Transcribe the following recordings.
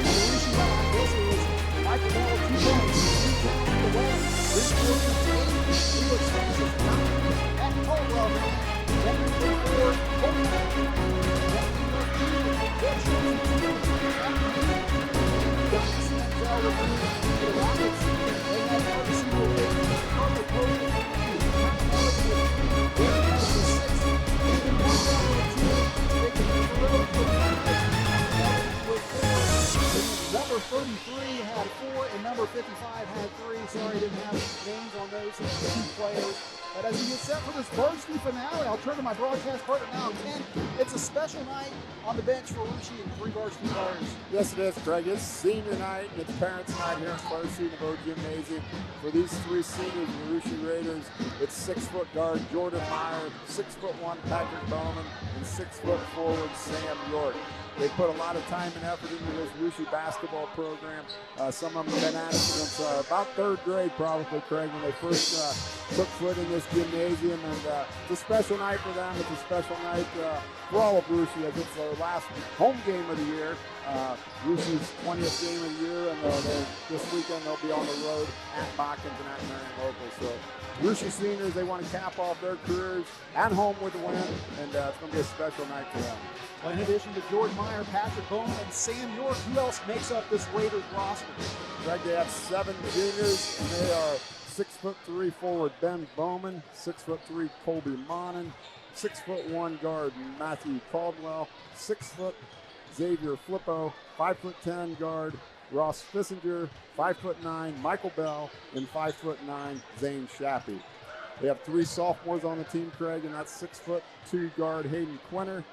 According to Rushi, this is Michael Bell, 2 points, 3 down to the west. This Williams 8, Felix Francis 9, at Caldwell 9, Henry 4, Cody 33 had 4 and number 55 had 3. Sorry, didn't have names on those 2 players. But as we get set for this varsity finale, I'll turn to my broadcast partner now, Ken. It's a special night on the bench for Rushi and 3 varsity players. Yes, it is, Craig. It's senior night and it's parents' night here in Varsity in the Vogue Gymnasium. For these 3 seniors, the Rushi Raiders, it's 6-foot guard Jordan Meyer, 6'1" Patrick Bowman, and 6-foot forward Sam York. They put a lot of time and effort into this Rushi basketball program. Some of them have been at it since about 3rd grade, probably, Craig, when they first took foot in this gymnasium. And it's a special night for them. It's a special night for all of Rushi, as it's their last home game of the year. Rushi's 20th game of the year, and this weekend they'll be on the road at Bockins and at Marion Local. So Rushi seniors, they want to cap off their careers at home with a win, and it's going to be a special night for them. Well, in addition to Jordan Meyer, Patrick Bowman, and Sam York, who else makes up this Raiders roster? Greg, they have 7 juniors, and they are 6'3" forward Ben Bowman, 6'3" Colby Monin, 6'1" guard Matthew Caldwell, 6 foot Xavier Flippo, 5'10" guard Ross Fissinger, 5'9" Michael Bell, and 5'9" Zane Shappy. They have 3 sophomores on the team, Craig, and that's 6'2" guard Hayden Quinter,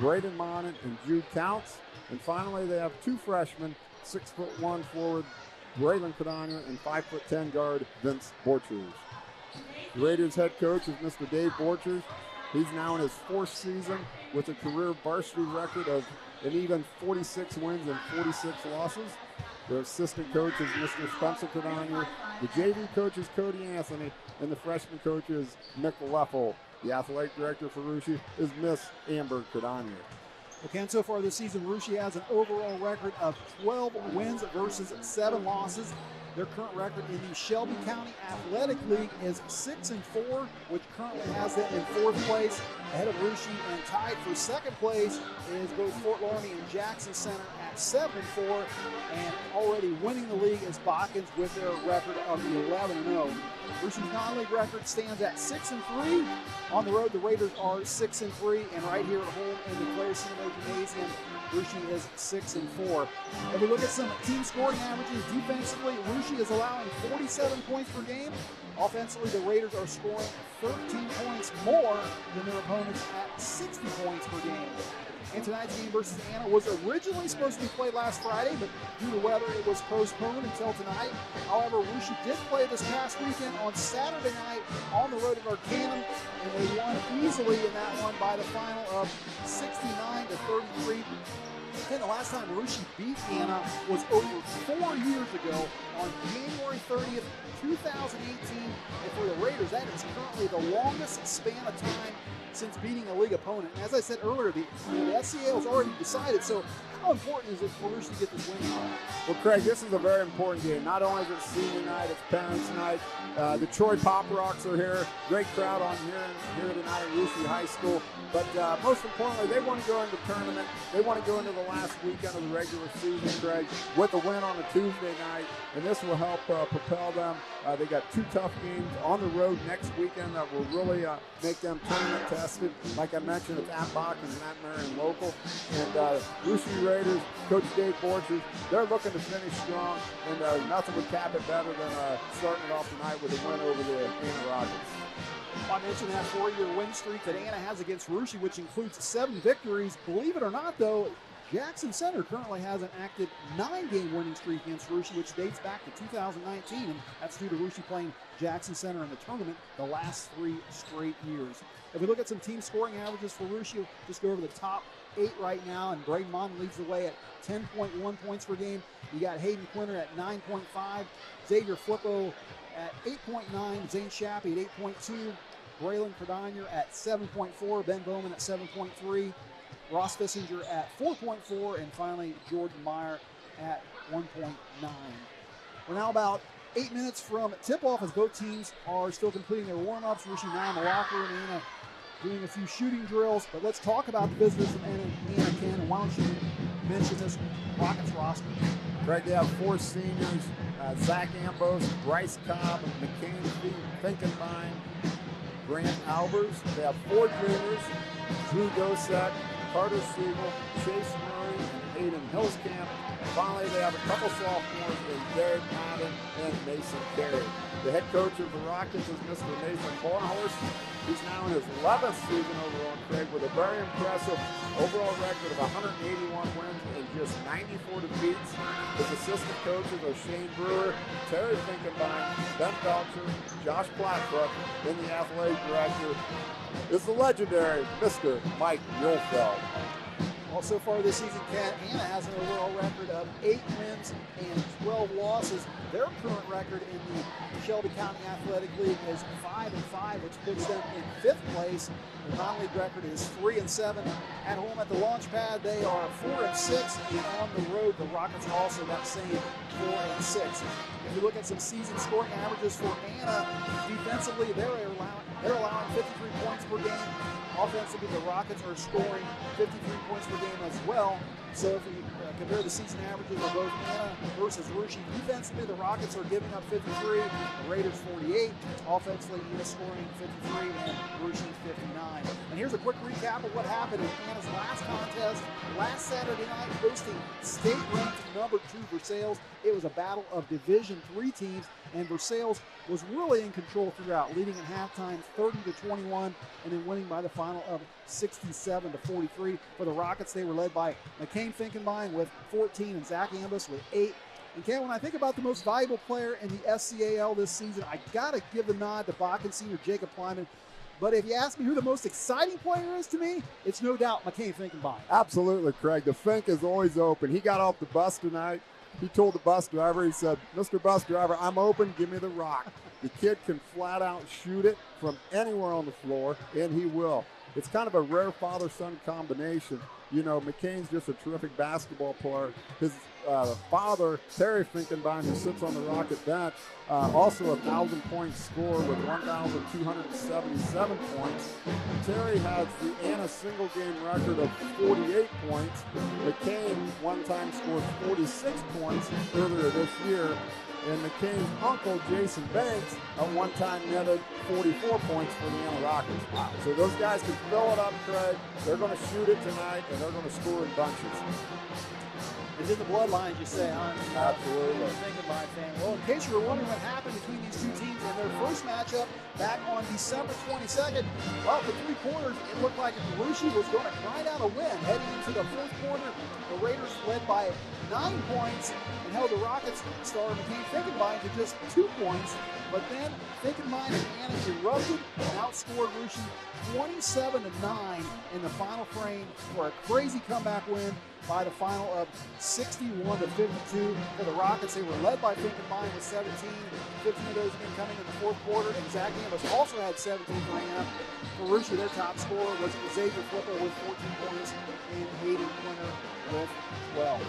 Braden Monin, and Jude Counts. And finally, they have 2 freshmen, 6'1" forward Braylon Cadania and 5'10" guard Vince Borchers. The Raiders head coach is Mr. Dave Borchers. He's now in his 4th season with a career varsity record of an even 46 wins and 46 losses. Their assistant coach is Mr. Spencer Cadania. The JV coach is Cody Anthony, and the freshman coach is Nick Leffel. The athletic director for Rushi is Miss Amber Cadania. Well, Ken, so far this season, Rushi has an overall record of 12 wins versus 7 losses. Their current record in the Shelby County Athletic League is 6-4, which currently has them in 4th place. Ahead of Rushi and tied for 2nd place is both Fort Laramie and Jackson Center at 7-4, and already winning the league is Bockins with their record of 11-0. Rushi's non-league record stands at 6-3. On the road, the Raiders are 6-3, and right here at home in the Claire Cinema Gymnasium, Rushi is 6-4. If we look at some team scoring averages defensively, Rushi is allowing 47 points per game. Offensively, the Raiders are scoring 13 points more than their opponents at 60 points per game. And tonight's game versus Anna was originally supposed to be played last Friday, but due to weather, it was postponed until tonight. However, Rushi did play this past weekend on Saturday night on the road at Arcanum, and they won easily in that one by the final of 69-33. Then the last time Rushi beat Anna was over 4 years ago on January 30th, 2018. And for the Raiders, that is currently the longest span of time since beating a league opponent. And as I said earlier, the SCAL has already decided. So how important is it for Rushi to get this win tonight? Well, Craig, this is a very important game. Not only is it senior night, it's parents' night. The Troy Pop Rocks are here. Great crowd on here tonight at Rushi High School. But most importantly, they want to go into the tournament. They want to go into the last weekend of the regular season, Craig, with a win on a Tuesday night. And this will help propel them. They got 2 tough games on the road next weekend that will really make them tournament tested. Like I mentioned, it's at Bockins and at Marion Local. And Rushi Raiders, Coach Dave Borchers, they're looking to finish strong. And nothing would cap it better than starting it off tonight with a win over the Anna Rockets. I mentioned that 4-year win streak that Anna has against Rushi, which includes 7 victories. Believe it or not, though, Jackson Center currently has an active 9-game winning streak against Rushi, which dates back to 2019, and that's due to Rushi playing Jackson Center in the tournament the last 3 straight years. If we look at some team scoring averages for Rushi, just go over the top 8 right now, and Braden Mon leads the way at 10.1 points per game. You got Hayden Quinter at 9.5, Xavier Flippo at 8.9, Zane Shappy at 8.2, Braylon Cadania at 7.4, Ben Bowman at 7.3, Ross Fissinger at 4.4, and finally Jordan Meyer at 1.9. We're now about 8 minutes from tip-off as both teams are still completing their warm-ups. Rishi now in the locker room, Anna doing a few shooting drills. But let's talk about the visitors from Anna Ken. And why don't you mention this Rockets roster? Craig, they have 4 seniors, Zach Ambos, Bryce Cobb, McCain Finkenbein, Grant Albers. They have 4 juniors, Drew Gosek, Carter Siegel, Chase Murray, and Hayden Hillscamp. Finally, they have a couple sophomores in Derek Madden and Mason Carey. The head coach of the Rockets is Mr. Nathan Barnhorst. He's now in his 11th season overall, Craig, with a very impressive overall record of 181 wins and just 94 defeats. His assistant coaches are Shane Brewer, Terry Finkenbein, Ben Belcher, Josh Plattbrook, and the athletic director is the legendary Mr. Mike Muehlfeld. Well, so far this season, Anna has an overall record of 8 wins and 12 losses. Their current record in the Shelby County Athletic League is 5-5, which puts them in 5th place. The non-league record is 3-7. At home at the launch pad, they are 4-6, and on the road, the Rockets also that same 4-6. If you look at some season scoring averages for Anna, defensively, they're allowing 53 points per game. Offensively, the Rockets are scoring 53 points per game as well. So if we compare the season averages of both Anna versus Rushi, defensively, the Rockets are giving up 53, the Raiders 48. Offensively, Anna scoring 53 and Rushi 59. And here's a quick recap of what happened in Anna's last contest last Saturday night, hosting state-ranked number 2 Versailles. It was a battle of Division III teams, and Versailles was really in control throughout, leading at halftime 30-21, and then winning by the final of 67-43. For the Rockets, they were led by McCain Finkenbein with 14 and Zach Ambus with 8. And Ken, when I think about the most valuable player in the SCAL this season, I gotta give the nod to Bakken senior Jacob Plyman. But if you ask me who the most exciting player is to me, it's no doubt McCain Finkenbein. Absolutely, Craig. The Fink is always open. He got off the bus tonight. He told the bus driver, he said, "Mr. Bus Driver, I'm open, give me the rock." The kid can flat out shoot it from anywhere on the floor, and he will. It's kind of a rare father-son combination. You know, McCain's just a terrific basketball player. His father, Terry Finkenbein, who sits on the Rocket bench, also a 1,000-point scorer with 1,277 points. Terry has the Anna single-game record of 48 points. McCain one time scored 46 points earlier this year. And McCain's uncle, Jason Banks, at one time netted 44 points for the Anna Rockets. Wow. So those guys can fill it up, Craig. They're going to shoot it tonight, and they're going to score in bunches. It's in the bloodlines, you say, huh? Absolutely. Finkenbein fan. Well, in case you were wondering what happened between these two teams in their first matchup back on December 22nd, well, for 3 quarters, it looked like Rushi was going to grind out a win. Heading into the 4th quarter, the Raiders led by 9 points and held the Rockets star McCain Finkenbein to just 2 points. But then Finkenbein and Anna erupted and outscored Rushi 27-9 in the final frame for a crazy comeback win by the final of 61-52 for the Rockets. They were led by Finkenbein with 17, 15 of those again coming in the 4th quarter, and Zach Ambus also had 17 for Anna. For Rushi, their top scorer was Xavier Flipper with 14 points and Hayden Quinter with 12.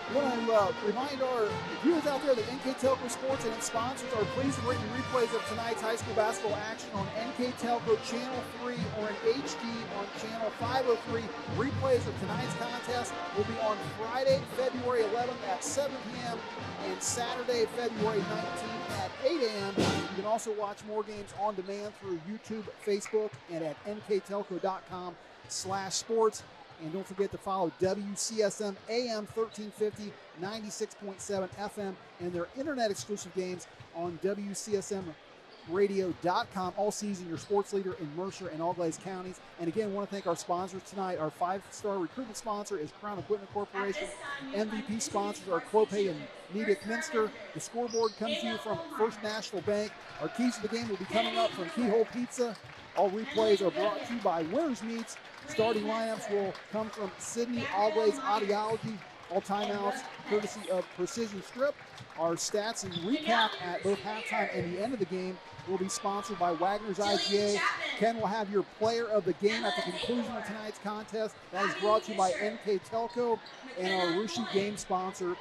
I want to remind our viewers out there that NKTelco Sports and its sponsors are pleased to bring you replays of tonight's high school basketball action on NKTelco Channel 3 or in HD on Channel 503. Replays of tonight's contest will be on Friday, February 11th at 7 p.m. and Saturday, February 19th at 8 a.m. You can also watch more games on demand through YouTube, Facebook, and at nktelco.com/sports. And don't forget to follow WCSM AM 1350, 96.7 FM, and their internet-exclusive games on WCSMradio.com. All season, your sports leader in Mercer and All-Glaze counties. And again, I want to thank our sponsors tonight. Our 5-star recruitment sponsor is Crown Equipment Corporation. MVP sponsors are Clopay and Nedick Minster. The scoreboard comes to you from First National Bank. Our keys to the game will be coming up from Keyhole Pizza. All replays are brought to you by Winners Meats. Starting lineups will come from Sydney All-Glaze Audiology. All timeouts courtesy of Precision Strip. Our stats and recap at both halftime and the end of the game will be sponsored by Wagner's IGA, Ken will have your player of the game at the conclusion of tonight's contest. That is brought to you by NKTelco, and our Russia game sponsor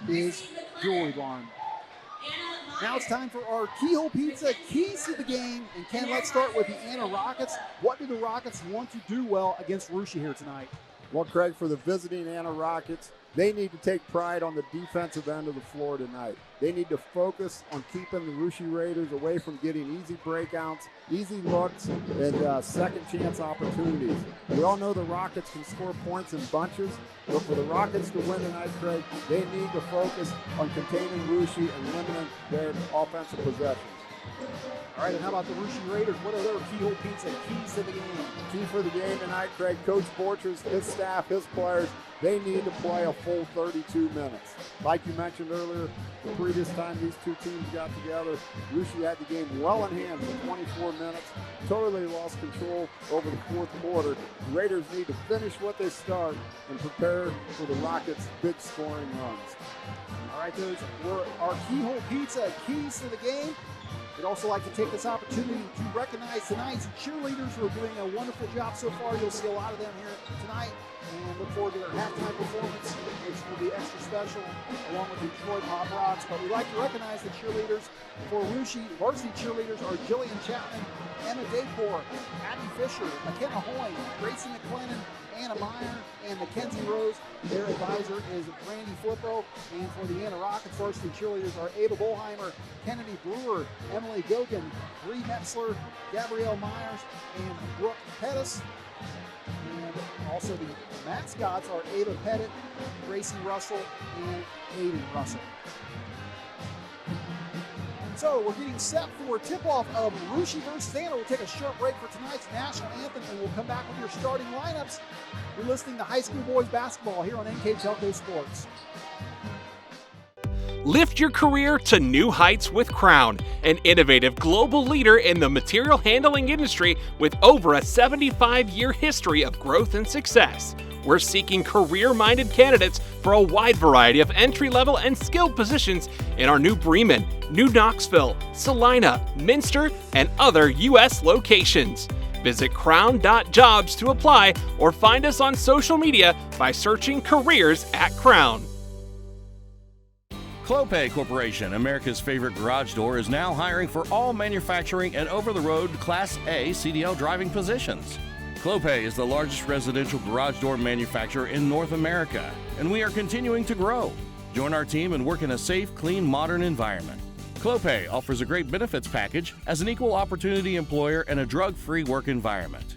is Jewelry Barn. Now it's time for our Keyhole Pizza keys to the game. And Ken, let's start with the Anna Rockets. What do the Rockets want to do well against Russia here tonight? Well, Craig, for the visiting Anna Rockets, they need to take pride on the defensive end of the floor tonight. They need to focus on keeping the Russia Raiders away from getting easy breakouts, easy looks, and second chance opportunities. We all know the Rockets can score points in bunches, but for the Rockets to win tonight, Craig, they need to focus on containing Russia and limiting their offensive possessions. All right, and how about the Russia Raiders? What are their Keyhole Pizza keys to the game? Key for the game tonight, Craig, Coach Borchers, his staff, his players, they need to play a full 32 minutes. Like you mentioned earlier, the previous time these two teams got together, Russia had the game well in hand for 24 minutes, totally lost control over the fourth quarter. The Raiders need to finish what they start and prepare for the Rockets' big scoring runs. All right, those were our Keyhole Pizza keys to the game. We'd also like to take this opportunity to recognize tonight's cheerleaders who are doing a wonderful job so far. You'll see a lot of them here tonight, and look forward to their halftime performance, which will be extra special, along with the Detroit Pop Rocks. But we'd like to recognize the cheerleaders for Russia. Varsity cheerleaders are Jillian Chapman, Emma Dayport, Abby Fisher, McKenna Hoyne, Gracie McLennan, Anna Meyer, and Mackenzie Rose. Their advisor is Randy Flippo. And for the Anna Rockets varsity cheerleaders are Ava Bolheimer, Kennedy Brewer, Emily Gogan, Bree Metzler, Gabrielle Myers, and Brooke Pettis. And also the mascots are Ava Pettit, Gracie Russell, and Aiden Russell. So we're getting set for tip-off of Russia versus Anna. We'll take a short break for tonight's national anthem, and we'll come back with your starting lineups. You're listening to high school boys basketball here on NKTelco Sports. Lift your career to new heights with Crown, an innovative global leader in the material handling industry with over a 75-year history of growth and success. We're seeking career-minded candidates for a wide variety of entry-level and skilled positions in our new Bremen, New Knoxville, Salina, Minster, and other U.S. locations. Visit crown.jobs to apply or find us on social media by searching Careers at Crown. Clopay Corporation, America's favorite garage door, is now hiring for all manufacturing and over-the-road Class A CDL driving positions. Clopay is the largest residential garage door manufacturer in North America, and we are continuing to grow. Join our team and work in a safe, clean, modern environment. Clopay offers a great benefits package as an equal opportunity employer and a drug-free work environment.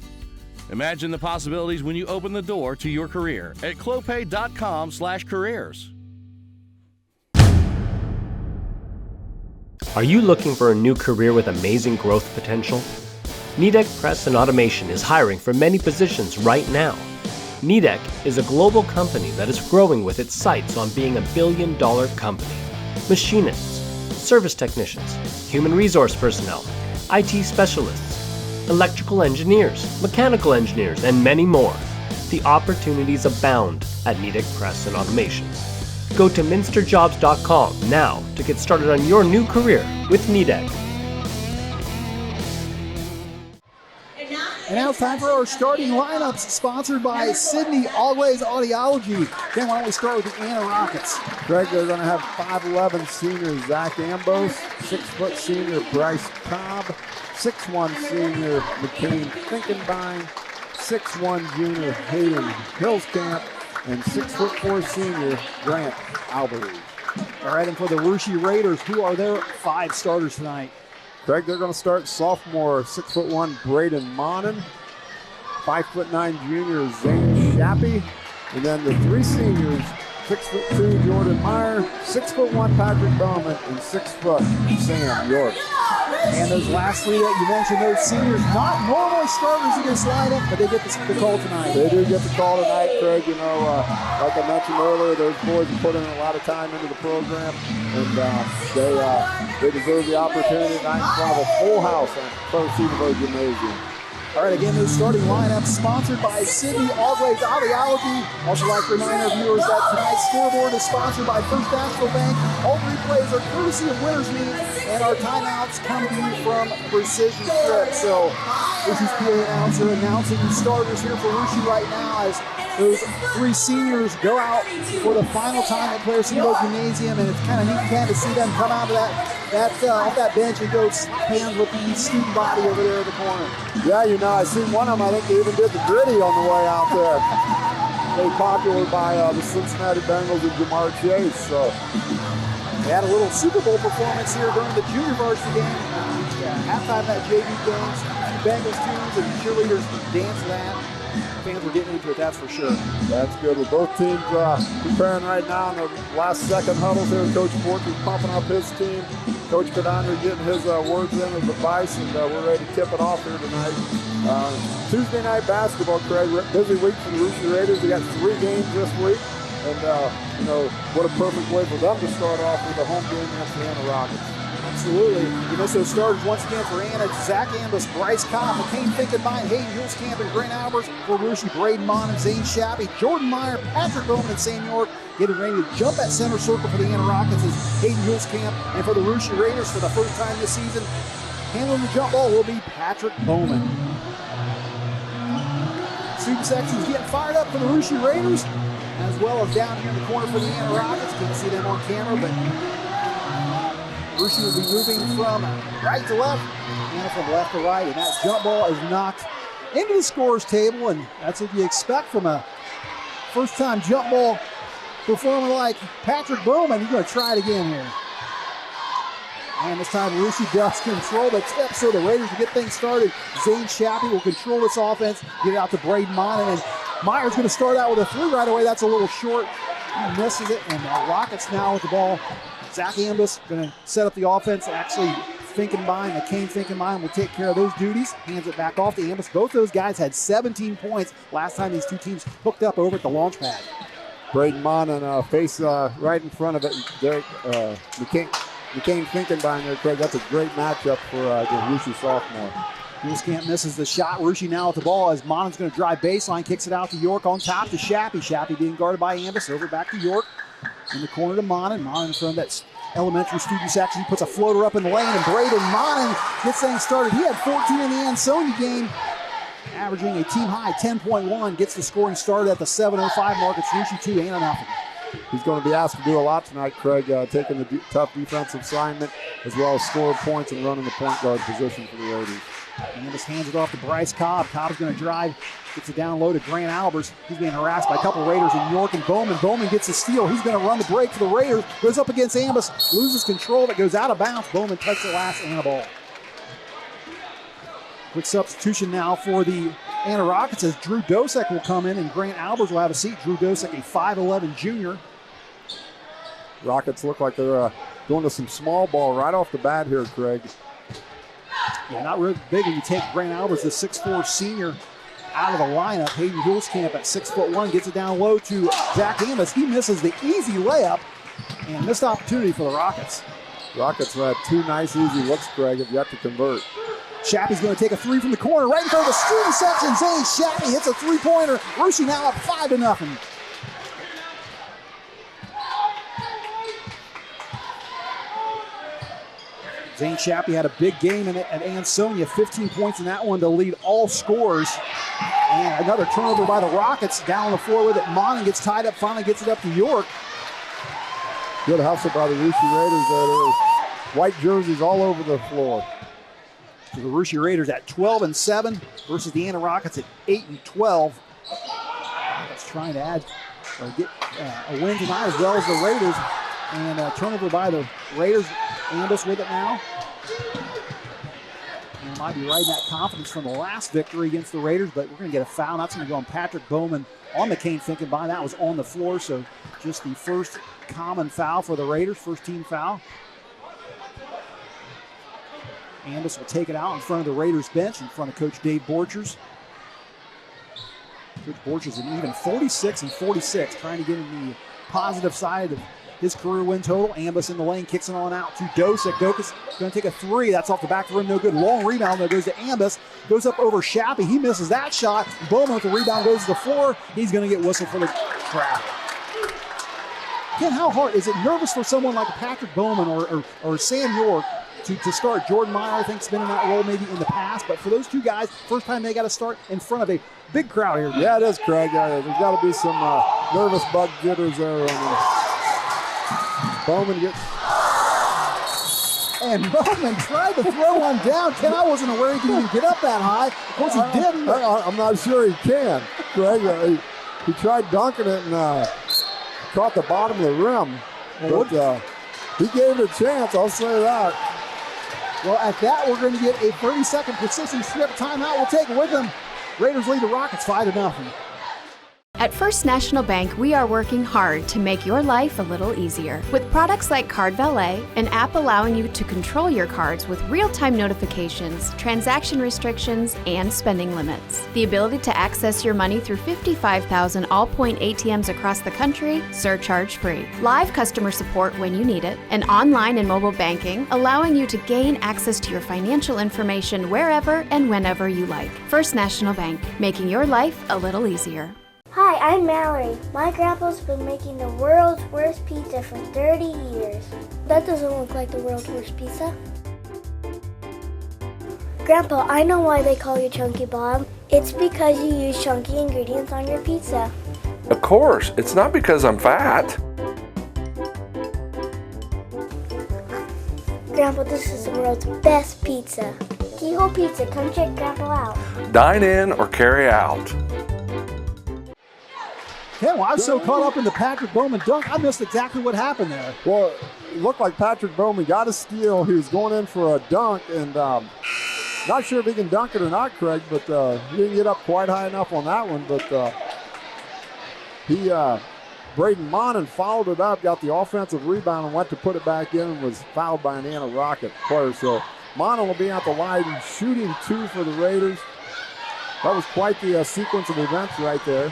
Imagine the possibilities when you open the door to your career at clopay.com/careers. Are you looking for a new career with amazing growth potential? Nidec Press and Automation is hiring for many positions right now. Nidec is a global company that is growing with its sights on being a billion-dollar company. Machinists, service technicians, human resource personnel, IT specialists, electrical engineers, mechanical engineers, and many more. The opportunities abound at Nidec Press and Automation. Go to minsterjobs.com now to get started on your new career with Nidec. And now it's time for our starting lineups, sponsored by Sydney Always Audiology. Then why don't we start with the Anna Rockets? Greg, they're going to have 5'11 senior Zach Ambos, 6' senior Bryce Cobb, 6'1 senior McCain Finkenbein, 6'1 junior Hayden Hillscamp, and 6'4 senior Grant Albery. All right, and for the Russia Raiders, who are their 5 starters tonight? Greg, they're going to start sophomore 6'1 Braden Monin, 5'9 junior Zane Shappy, and then the 3 seniors, 6'2 Jordan Meyer, 6'1 Patrick Bowman, and 6' Sam York. And those last 3 that you mentioned, those seniors, not normally starters in this lineup, but they get the call tonight. They do get the call tonight, Craig. You know, like I mentioned earlier, those boys have put in a lot of time into the program, and they deserve the opportunity tonight in front of a full house on Pro Cedarburg Gymnasium. All right, again, this starting lineup sponsored by Sydney Always Audiology. Also like to remind our viewers that tonight's scoreboard is sponsored by First National Bank. All replays are courtesy of Winners Meet, and our timeouts come to you from Precision Strip. So this is PA announcer announcing the starters here for Russia right now as those three seniors go out for the final time at Player City Gymnasium, and it's kind of neat to see them come out of off that bench and go hands with the student body over there in the corner. Yeah, you know, I seen one of them. I think they even did the gritty on the way out there. Very popular by the Cincinnati Bengals and Jamar Chase. So they had a little Super Bowl performance here during the junior varsity game. Halftime of that JV games, Bengals tunes and cheerleaders dance to that. Fans were getting into it, that's for sure. That's good. With both teams preparing right now in the last second huddles here. Coach Porter pumping up his team. Coach Cadandre getting his words in of advice, and we're ready to tip it off here tonight. Tuesday night basketball, Craig. Busy week for the Rooster Raiders. They got 3 games this week, and you know, what a perfect way for them to start off with a home game against the Anna Rockets. Absolutely. You miss those starters once again for Anna. Zach Ambus, Bryce Cobb, McCain Finkenbein, Hayden Hulskamp, and Grant Albers. For Rushi, Braden Mon and Zane Shappy, Jordan Meyer, Patrick Bowman, and Sam York getting ready to jump at center circle for the Anna Rockets is Hayden Hulskamp. And for the Rushi Raiders, for the first time this season, handling the jump ball will be Patrick Bowman. Student section's getting fired up for the Rushi Raiders, as well as down here in the corner for the Anna Rockets. Can't see them on camera, but Rushi will be moving from right to left, and from left to right, and that jump ball is knocked into the scorer's table, and that's what you expect from a first-time jump ball performer like Patrick Bowman. He's going to try it again here. And this time Rushi does control the tip, so the Raiders will get things started. Zane Shappy will control this offense, get it out to Braden Monin, and Meyer's going to start out with a 3 right away. That's a little short. He misses it, and the Rockets now with the ball. Zach Ambus going to set up the offense. Actually, McCain Finkenbein will take care of those duties. Hands it back off to Ambus. Both those guys had 17 points last time these two teams hooked up over at the launch pad. Braden Monin face right in front of it. McCain Finkenbein there, Craig. That's a great matchup for the Rushi sophomore. Hulskamp misses the shot. Rushi now with the ball as Monin's going to drive baseline, kicks it out to York on top to Shappy. Shappy being guarded by Ambus. Over back to York. In the corner to Monin. Monin from that elementary student section. He puts a floater up in the lane, and Braden Monin gets things started. He had 14 in the Ansonia game, averaging a team-high 10.1. Gets the scoring started at the 7:05 mark. It's Rushi 2, Anna nothing. He's going to be asked to do a lot tonight, Craig, taking the tough defensive assignment, as well as scoring points and running the point guard position for the Raiders. Ambus hands it off to Bryce Cobb. Cobb's going to drive, gets it down low to Grant Albers. He's being harassed by a couple of Raiders in York and Bowman. Bowman gets the steal. He's going to run the break for the Raiders. Goes up against Ambus, loses control. That goes out of bounds. Bowman takes the last Anna ball. Quick substitution now for the Anna Rockets as Drew Dosek will come in and Grant Albers will have a seat. Drew Dosek, a 5'11 junior. Rockets look like they're going to some small ball right off the bat here, Craig. Yeah, not really big when you take Grant Albers, the 6'4 senior, out of the lineup. Hayden Hulskamp at 6'1" gets it down low to Zach Ambus. He misses the easy layup and missed opportunity for the Rockets. Rockets had 2 nice easy looks, Craig, if you have to convert. Shappy's going to take a 3 from the corner right in front of the student section. Zane Shappy hits a 3-pointer. Rushi now up 5-0. Zane Shappy had a big game at Ansonia, 15 points in that one to lead all scorers. And another turnover by the Rockets. Down on the floor with it. Monin gets tied up, finally gets it up to York. Good hustle by the Rushi Raiders there. White jerseys all over the floor. So the Rushi Raiders at 12-7 versus the Anna Rockets at 8-12. That's trying to add or get a win tonight as well as the Raiders. And a turnover by the Raiders. Ambus with it now. And might be riding that confidence from the last victory against the Raiders, but we're going to get a foul. That's going to go on Patrick Bowman on McCain Finkenbein. That was on the floor, so just the first common foul for the Raiders, first team foul. Ambus will take it out in front of the Raiders bench, in front of Coach Dave Borchers. Coach Borchers an even 46-46, trying to get in the positive side of his career win total. Ambus in the lane, kicks it on out to Dosick. Dosick's going to take a three. That's off the back of the rim, no good. Long rebound, that goes to Ambus. Goes up over Shappy. He misses that shot. Bowman with the rebound goes to the floor. He's going to get whistled for the trap. Ken, how hard is it nervous for someone like Patrick Bowman or Sam York to start? Jordan Meyer, I think, has been in that role maybe in the past, but for those two guys, first time they got to start in front of a big crowd here. Yeah, it is, Craig. There's got to be some nervous bug jitters there. Bowman gets... And Bowman tried to throw one down. Ken, I wasn't aware he could even get up that high. Of course, he didn't. I'm not sure he can, Craig. He tried dunking it and caught the bottom of the rim. But he gave it a chance, I'll say that. Well, at that, we're going to get a 30-second precision strip timeout. We'll take it with them. Raiders lead the Rockets 5-0. At First National Bank, we are working hard to make your life a little easier. With products like Card Valet, an app allowing you to control your cards with real-time notifications, transaction restrictions, and spending limits. The ability to access your money through 55,000 all-point ATMs across the country, surcharge-free. Live customer support when you need it, and online and mobile banking, allowing you to gain access to your financial information wherever and whenever you like. First National Bank, making your life a little easier. Hi, I'm Mallory. My grandpa's been making the world's worst pizza for 30 years. That doesn't look like the world's worst pizza. Grandpa, I know why they call you Chunky Bob. It's because you use chunky ingredients on your pizza. Of course, it's not because I'm fat. Grandpa, this is the world's best pizza. Keyhole Pizza, come check Grandpa out. Dine in or carry out. Ken, well, I was so caught up in the Patrick Bowman dunk, I missed exactly what happened there. Well, it looked like Patrick Bowman got a steal. He was going in for a dunk, and not sure if he can dunk it or not, Craig, but he didn't get up quite high enough on that one. But Braden Monin followed it up, got the offensive rebound, and went to put it back in, and was fouled by an Anna Rocket player. So Monin will be at the line shooting 2 for the Raiders. That was quite the sequence of events right there.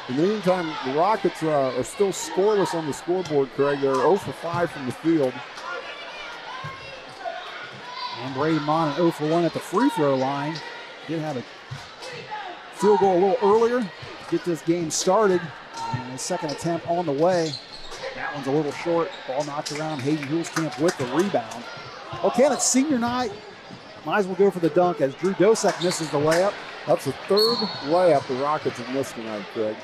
In the meantime, the Rockets are still scoreless on the scoreboard, Craig. They're 0 for 5 from the field. And Brady Mon 0 for 1 at the free throw line. Did have a field goal a little earlier to get this game started. And his second attempt on the way. That one's a little short. Ball knocked around. Hayden Hulskamp with the rebound. Okay, it's senior night. Might as well go for the dunk as Drew Dosick misses the layup. That's the third layup the Rockets have missed tonight, Craig.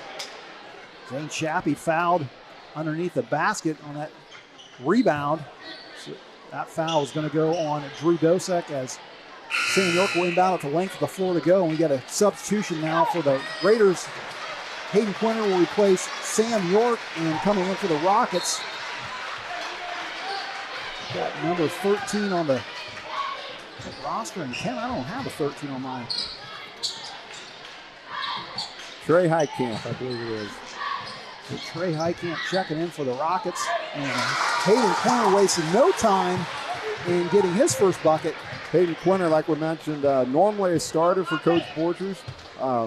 Zane Shappy fouled underneath the basket on that rebound. So that foul is going to go on Drew Dosick as Sam York will inbound at the length of the floor to go. And we got a substitution now for the Raiders. Hayden Quinter will replace Sam York, and coming in for the Rockets, got number 13 on the roster. And Ken, I don't have a 13 on mine. Trey Heitkamp, I believe it is. So Trey Heitkamp checking in for the Rockets. And Hayden Quinter wasting no time in getting his first bucket. Hayden Quinter, like we mentioned, normally a starter for Coach Porters.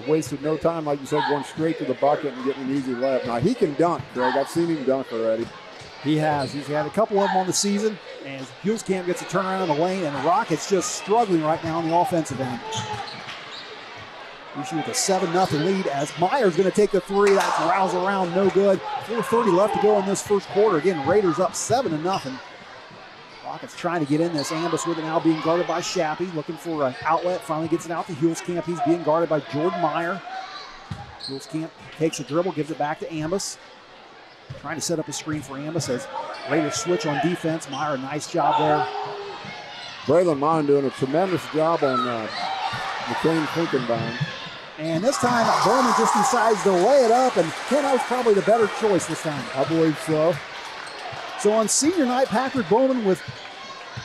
Wasted no time, like you said, going straight to the bucket and getting an easy layup. Now, he can dunk, Greg. I've seen him dunk already. He has. He's had a couple of them on the season. And Hulskamp gets a turnaround in the lane, and the Rockets just struggling right now on the offensive end. Usually with a 7-0 lead as Meyer's going to take the three. That's roused around, no good. 4:30 left to go in this first quarter. Again, Raiders up 7-0. Rockets trying to get in this. Ambus with it now being guarded by Shappy. Looking for an outlet. Finally gets it out to Hulskamp. He's being guarded by Jordan Meyer. Hulskamp takes a dribble, gives it back to Ambus. Trying to set up a screen for Ambus as Raiders switch on defense. Meyer, a nice job there. Braylon Mon doing a tremendous job on McCain Finkenbein. And this time, Bowman just decides to lay it up, and Ken, that was probably the better choice this time. I believe so. So on senior night, Patrick Bowman with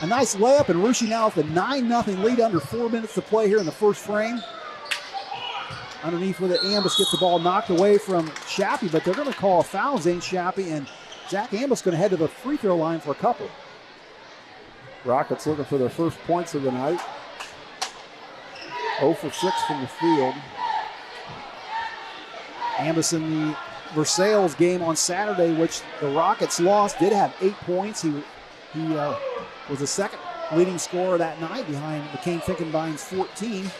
a nice layup, and Russia now with a 9-0 lead under 4 minutes to play here in the first frame. Underneath with it, Ambus gets the ball knocked away from Shappy, but they're going to call a foul, Zane Shappy, and Zach Ambus going to head to the free throw line for a couple. Rockets looking for their first points of the night. 0 for 6 from the field. Ambus in the Versailles game on Saturday, which the Rockets lost, did have 8 points. He was the second leading scorer that night behind McCain Finkenbein's 14.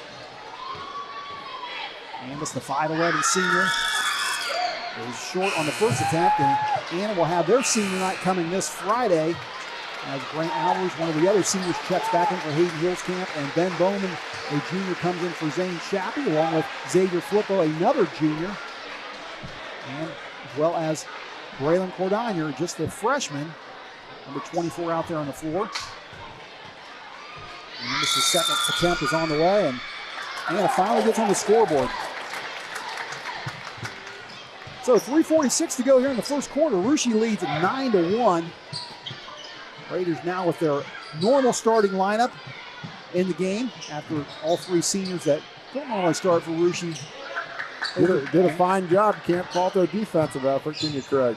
Ambus, the 5'11 senior, is short on the first attempt, and Anna will have their senior night coming this Friday as Grant Albers, one of the other seniors, checks back in for Hayden Hillscamp, and Ben Bowman, a junior, comes in for Zane Chappie, along with Xavier Flippo, another junior, and as well as Braylon Cordonier, just a freshman, number 24 out there on the floor. And this, the second attempt is on the way, and Anna finally gets on the scoreboard. So 3:46 to go here in the first quarter. Russia leads 9-1. Raiders now with their normal starting lineup in the game after all three seniors that don't normally start for Russia. Did a fine job. Can't fault their defensive effort, can you, Craig?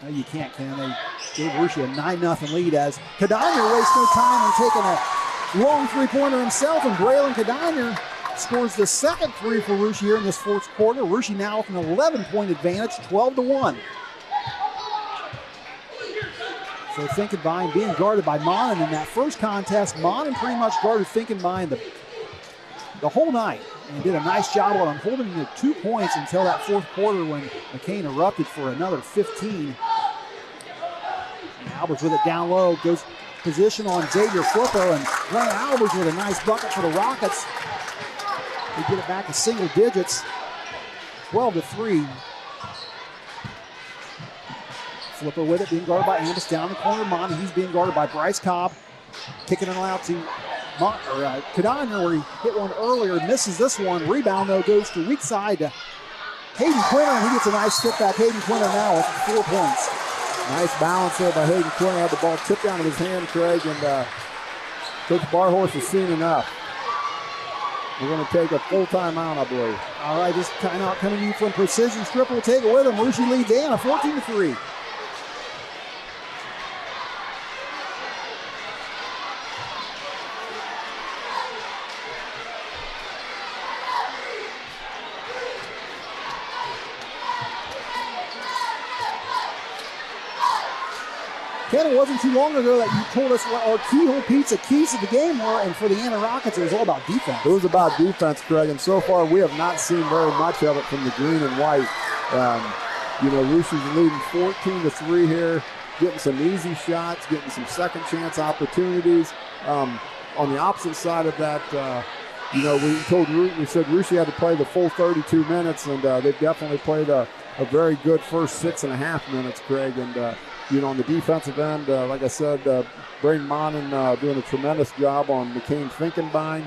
No, you can't, Ken. They gave Russia a 9-0 lead as Codonier wastes no time in taking a long three-pointer himself, and Braylon Codonier scores the second three for Russia here in this fourth quarter. Russia now with an 11-point advantage, 12-1. So Finkenbein being guarded by Monin in that first contest. Monin pretty much guarded Finkenbein the whole night and did a nice job on holding him to 2 points until that fourth quarter when McCain erupted for another 15. And Albers with it down low, goes position on Xavier Flippo, and Grant Albers with a nice bucket for the Rockets. They get it back to single digits, 12-3. Flippo with it, being guarded by Ambus down the corner. Monty, he's being guarded by Bryce Cobb. Kicking it out to Codonier, where he hit one earlier, misses this one. Rebound, though, goes to weak side to Hayden Quinter, and he gets a nice step back. Hayden Quinter now with 4 points. Nice balance there by Hayden Quinter. Had the ball tipped out of his hand, Craig, and Coach Barhorse has seen enough. We're going to take a full timeout, I believe. All right, this timeout coming to you from Precision Strip. We'll take it with him. Russia leads Anna 14-3. Ken, it wasn't too long ago that you told us what our keyhole pizza keys to the game were, and for the Anna Rockets, it was all about defense. It was about defense, Craig, and so far we have not seen very much of it from the green and white. Russia's leading 14-3 here, getting some easy shots, getting some second chance opportunities. On the opposite side of that, we said Russia had to play the full 32 minutes, and they've definitely played a very good first 6.5 minutes, Craig, and on the defensive end, like I said, Braden Monin doing a tremendous job on McCain Finkenbein.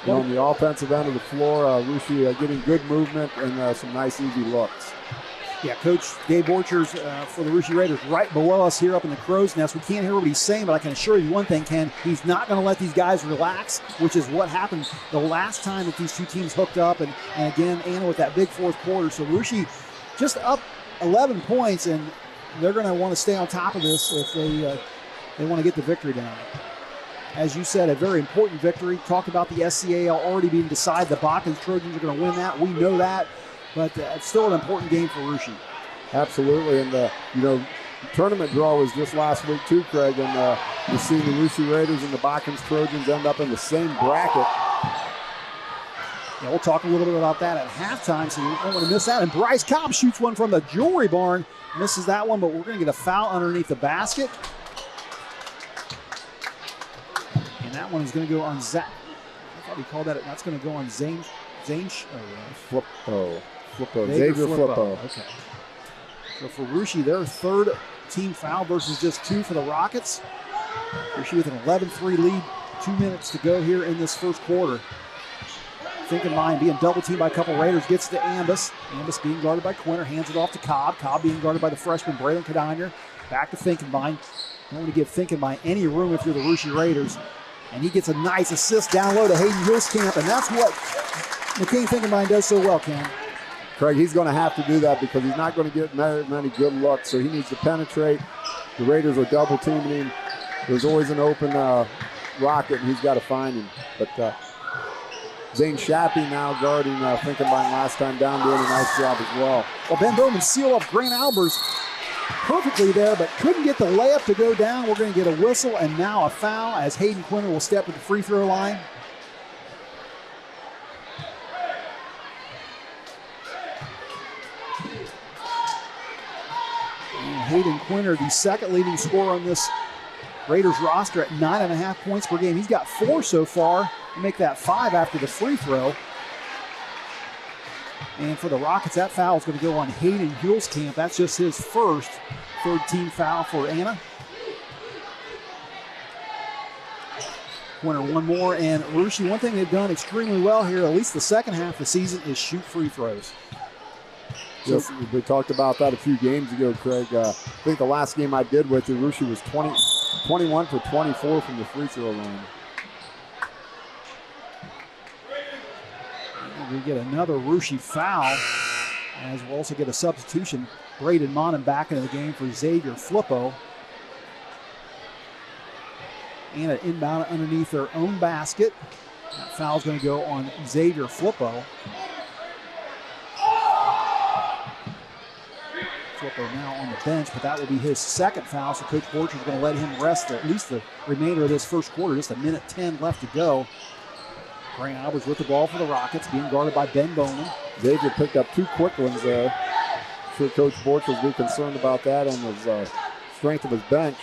And on the offensive end of the floor, Russia getting good movement and some nice easy looks. Yeah, Coach Gabe Borchers for the Russia Raiders right below us here up in the Crow's Nest. We can't hear what he's saying, but I can assure you one thing, Ken. He's not going to let these guys relax, which is what happened the last time that these two teams hooked up. And again, Anna with that big fourth quarter. So Russia just up 11 points, and they're going to want to stay on top of this if they want to get the victory down. As you said, a very important victory. Talk about the SCAL already being decided. The Bakken Trojans are going to win that. We know that, but it's still an important game for Russia. Absolutely, and the tournament draw was just last week too, Craig, and you've seen the Russia Raiders and the Bakken Trojans end up in the same bracket. Yeah, we'll talk a little bit about that at halftime, so you don't want to miss that. And Bryce Cobb shoots one from the jewelry barn. Misses that one, but we're going to get a foul underneath the basket. And that one is going to go on Zach. I thought he called that. That's going to go on Xavier Flippo. Okay. So for Russia, their third team foul versus just 2 for the Rockets. Russia with an 11-3 lead, 2 minutes to go here in this first quarter. Finkenbein being double teamed by a couple Raiders, gets to Ambus. Ambus being guarded by Quinter, hands it off to Cobb. Cobb being guarded by the freshman Braylon Codonier. Back to Finkenbein. Don't want to give Finkenbein any room if you're the Russia Raiders. And he gets a nice assist down low to Hayden Hillscamp, and that's what McCain Finkenbein does so well, Ken. Craig, he's going to have to do that because he's not going to get many good looks, so he needs to penetrate. The Raiders are double teaming him. There's always an open Rocket, and he's got to find him. But Zane Shappy now guarding Finkenbein last time down, doing a nice job as well. Well, Ben Bowman sealed off Grant Albers perfectly there, but couldn't get the layup to go down. We're going to get a whistle and now a foul as Hayden Quinter will step to the free throw line. And Hayden Quinter, the second leading scorer on this Raiders roster at 9.5 points per game. He's got 4 so far. We'll make that 5 after the free throw. And for the Rockets, that foul is going to go on Hayden Hulskamp. That's just his first third-team foul for Anna. Quinter one more, and Rushi, one thing they've done extremely well here, at least the second half of the season, is shoot free throws. Yes, we talked about that a few games ago, Craig. I think the last game I did with you, Rushi was 21 for 24 from the free throw line. We get another Rushi foul, as we'll also get a substitution. Braden Monin back into the game for Xavier Flippo. And an inbound underneath their own basket. That foul's going to go on Xavier Flippo. Flippo now on the bench, but that will be his second foul, so Coach Borch is going to let him rest at least the remainder of this first quarter. Just a minute 10 left to go. Grant Albers with the ball for the Rockets, being guarded by Ben Bowman. Xavier picked up 2 quick ones there. I'm sure Coach Borch will be concerned about that on his strength of his bench.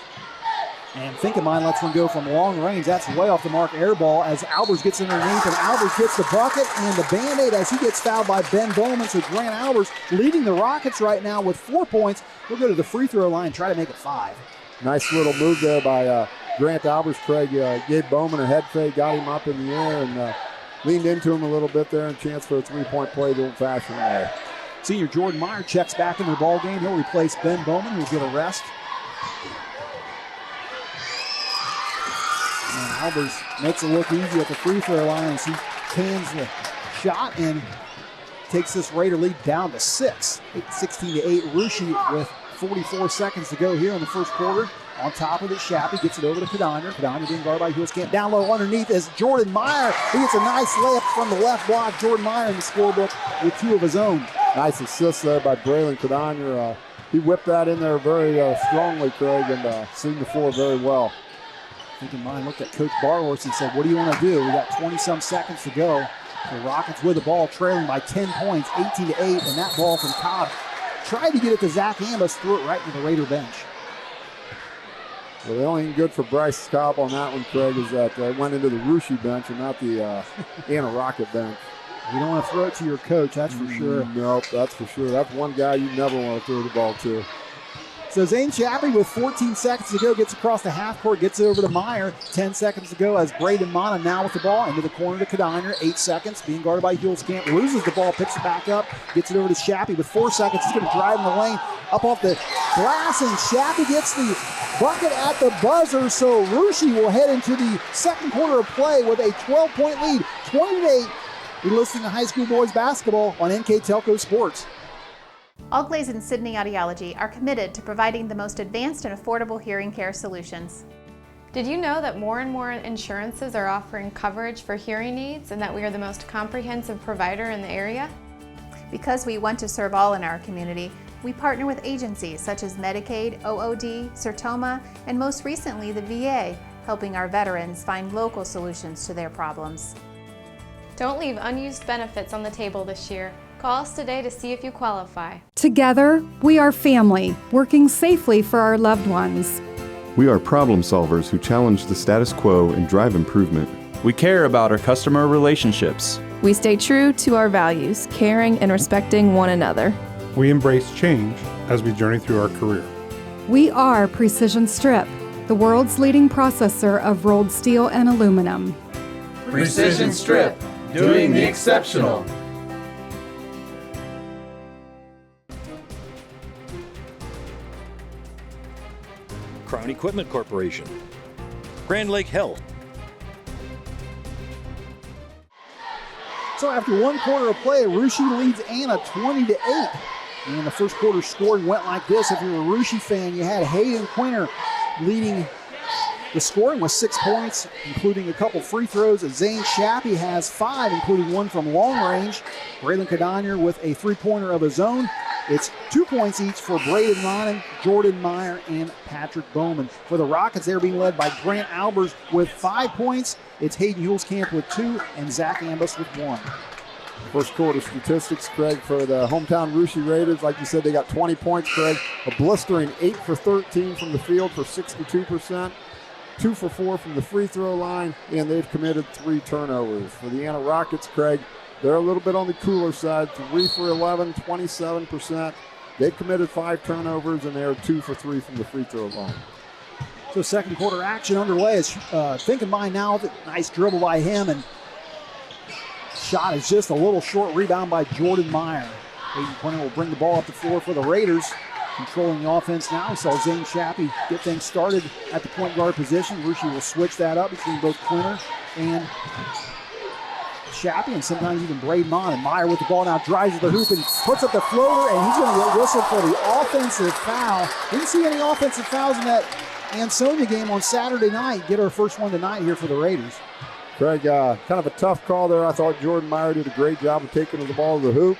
And Finkenbein lets one go from long range. That's way off the mark air ball as Albers gets underneath, and Albers gets the bucket and the Band-Aid as he gets fouled by Ben Bowman. So Grant Albers leading the Rockets right now with 4 points. We'll go to the free throw line and try to make it 5. Nice little move there by Grant Albers. Craig gave Bowman a head fake, got him up in the air, and leaned into him a little bit there, and chance for a 3-point play the old-fashioned way. Senior Jordan Meyer checks back into the ball game. He'll replace Ben Bowman, who'll get a rest. And Albers makes it look easy at the free throw line as he cans the shot and takes this Raider lead down to 6. 16-8. Rushi with 44 seconds to go here in the first quarter. On top of it, Shappy gets it over to Kadiner. Kadiner being guarded by Hulskamp. Down low underneath is Jordan Meyer. He gets a nice layup from the left block. Jordan Meyer in the scorebook with 2 of his own. Nice assist there by Braylon Kadiner. He whipped that in there very strongly, Craig, and seen the floor very well. Finkenbein looked at Coach Barhorse and said, what do you want to do? We got 20-some seconds to go. The Rockets with the ball, trailing by 10 points, 18-8, and that ball from Cobb tried to get it to Zach Ambus, threw it right into the Raider bench. Well, the only thing good for Bryce Cobb on that one, Craig, is that it went into the Rushi bench and not the Anna Rocket bench. You don't want to throw it to your coach, that's for sure. Nope, that's for sure. That's one guy you never want to throw the ball to. So Zane Shappy with 14 seconds to go gets across the half court, gets it over to Meyer. 10 seconds to go as Braden Monin now with the ball into the corner to Kadiner. 8 seconds, being guarded by Hulskamp. Loses the ball, picks it back up, gets it over to Shappy with 4 seconds. He's going to drive in the lane up off the glass, and Shappy gets the bucket at the buzzer. So Rushi will head into the second quarter of play with a 12-point lead, 20-8. You're listening to high school boys basketball on NKTelco Sports. All Glaze and Sydney Audiology are committed to providing the most advanced and affordable hearing care solutions. Did you know that more and more insurances are offering coverage for hearing aids and that we are the most comprehensive provider in the area? Because we want to serve all in our community, we partner with agencies such as Medicaid, OOD, Sertoma, and most recently the VA, helping our veterans find local solutions to their problems. Don't leave unused benefits on the table this year. Call us today to see if you qualify. Together, we are family, working safely for our loved ones. We are problem solvers who challenge the status quo and drive improvement. We care about our customer relationships. We stay true to our values, caring and respecting one another. We embrace change as we journey through our career. We are Precision Strip, the world's leading processor of rolled steel and aluminum. Precision Strip, doing the exceptional. Crown Equipment Corporation, Grand Lake Health. So after 1 quarter of play, Rushi leads Anna 20-8. And the first quarter scoring went like this. If you're a Rushi fan, you had Hayden Quinter leading The scoring was 6 points, including a couple free throws. Zane Shappy has 5, including one from long range. Braylon Cadonier with a three-pointer of his own. It's 2 points each for Braden Monin, Jordan Meyer, and Patrick Bowman. For the Rockets, they're being led by Grant Albers with 5 points. It's Hayden Hulskamp with 2 and Zach Ambus with 1. First quarter statistics, Craig, for the hometown Russia Raiders. Like you said, they got 20 points, Craig. A blistering 8 for 13 from the field for 62%. 2 for 4 from the free throw line, and they've committed 3 turnovers. For the Anna Rockets, Craig, they're a little bit on the cooler side. 3 for 11, 27%. They've committed 5 turnovers, and they're 2 for 3 from the free throw line. So second quarter action underway. Is Finkenbein now with a nice dribble by him, and shot is just a little short. Rebound by Jordan Meyer. Hayden Quinter will bring the ball up the floor for the Raiders. Controlling the offense now. We saw Zane Shappy get things started at the point guard position. Russia will switch that up between both Quinter and Shappy, and sometimes even Braden Mon. And Meyer with the ball now drives to the hoop and puts up the floater, and he's going to get whistled for the offensive foul. Didn't see any offensive fouls in that Ansonia game on Saturday night. Get our first one tonight here for the Raiders. Craig, kind of a tough call there. I thought Jordan Meyer did a great job of taking the ball to the hoop.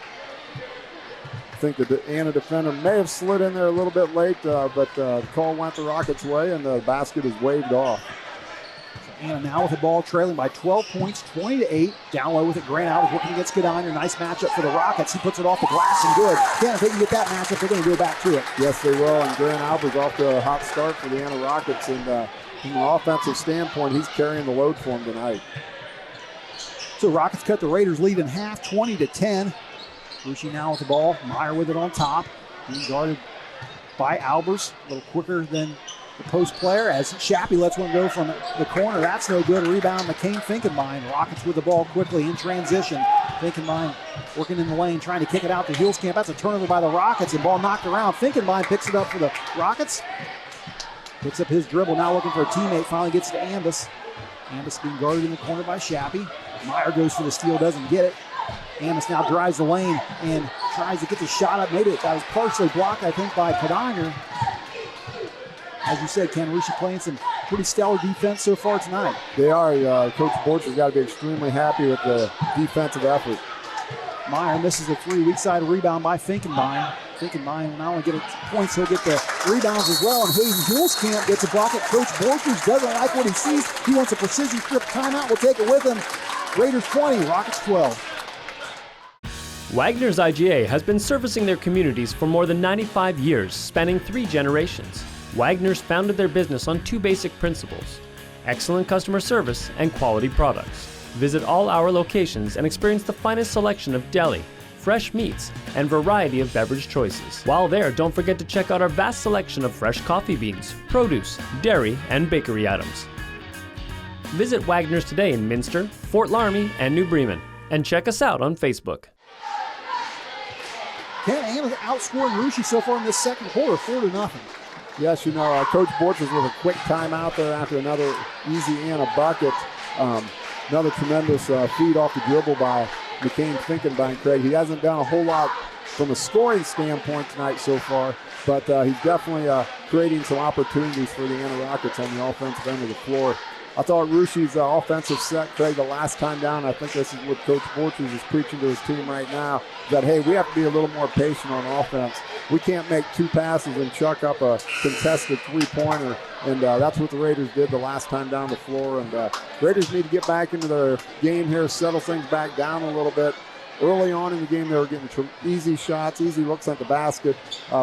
I think the Anna defender may have slid in there a little bit late, but the call went the Rockets' way, and the basket is waved off. So Anna now with the ball trailing by 12 points, 20-8. Down low with it, Grant out working against Cadonier. Nice matchup for the Rockets. He puts it off the glass and good. Again, if they can get that matchup, they're going to go back to it. Yes, they will, and Grant Albert's off to a hot start for the Anna Rockets, and from an offensive standpoint, he's carrying the load for them tonight. So Rockets cut the Raiders' lead in half, 20-10. Russia now with the ball. Meyer with it on top. Being guarded by Albers. A little quicker than the post player as Shappy lets one go from the corner. That's no good. A rebound, McCain Finkenbein. Rockets with the ball quickly in transition. Finkenbein working in the lane, trying to kick it out to Hulskamp. That's a turnover by the Rockets, and ball knocked around. Finkenbein picks it up for the Rockets. Picks up his dribble, now looking for a teammate. Finally gets to Ambus. Ambus being guarded in the corner by Shappy. Meyer goes for the steal, doesn't get it. Ambus now drives the lane and tries to get the shot up. Maybe that was partially blocked, I think, by Cadonier. As you said, Ken, Russia playing some pretty stellar defense so far tonight. They are. Coach Borch has got to be extremely happy with the defensive effort. Meyer misses a 3. Weak side rebound by Finkenbein. Finkenbein will not only get points, he'll get the rebounds as well. And Hayden Hulskamp gets a bucket. Coach Borchers doesn't like what he sees. He wants a precision strip timeout. We'll take it with him. Raiders 20, Rockets 12. Wagner's IGA has been servicing their communities for more than 95 years, spanning 3 generations. Wagner's founded their business on 2 basic principles: excellent customer service and quality products. Visit all our locations and experience the finest selection of deli, fresh meats, and variety of beverage choices. While there, don't forget to check out our vast selection of fresh coffee beans, produce, dairy, and bakery items. Visit Wagner's today in Minster, Fort Laramie, and New Bremen, and check us out on Facebook. Anna's outscoring Russia so far in this second quarter, 4-0. Yes, Coach Borch was with a quick timeout there after another easy Anna bucket. Another tremendous feed off the dribble by McCain Finkenbein, Craig. He hasn't done a whole lot from a scoring standpoint tonight so far, but he's definitely creating some opportunities for the Anna Rockets on the offensive end of the floor. I thought Russia's offensive set, Craig, the last time down, I think this is what Coach Borchers is preaching to his team right now, that, hey, we have to be a little more patient on offense. We can't make 2 passes and chuck up a contested 3-pointer, and that's what the Raiders did the last time down the floor. And Raiders need to get back into their game here, settle things back down a little bit. Early on in the game, they were getting easy shots, easy looks at the basket.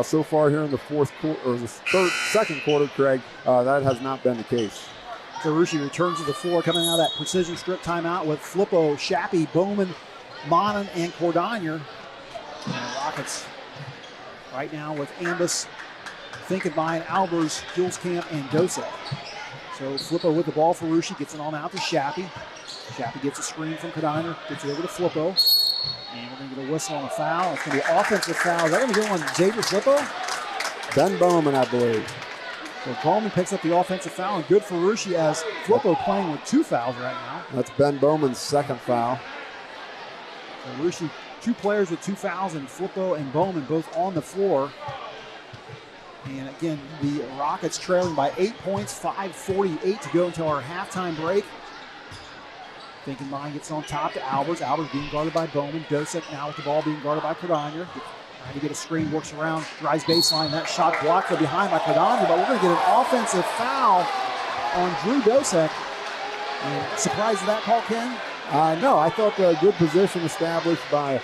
So far here in the second quarter, Craig, that has not been the case. So Russia returns to the floor, coming out of that precision strip timeout with Flippo, Shappy, Bowman, Monin, and Cordonier. And the Rockets right now with Ambus, Finkenbein, Albers, Hulskamp, and Dosek. So Flippo with the ball for Russia, gets it on out to Shappy. Shappy gets a screen from Cordonier, gets it over to Flippo. And we're going to get a whistle on a foul. It's going to be an offensive foul. Is that going to go on Xavier Flippo? Ben Bowman, I believe. So Bowman picks up the offensive foul, and good for Russia as Flippo playing with 2 fouls right now. That's Ben Bowman's second foul. So Russia, 2 players with 2 fouls, and Flippo and Bowman both on the floor. And again, the Rockets trailing by 8 points, 5:48 to go until our halftime break. Thinking Mine gets on top to Albers. Albers being guarded by Bowman. Dosek now with the ball being guarded by Cordonier. Trying to get a screen, works around, drives baseline. That shot blocked from behind by Cordonier, but we're going to get an offensive foul on Drew Dosek. And surprised at that call, Ken? No, I thought a good position established by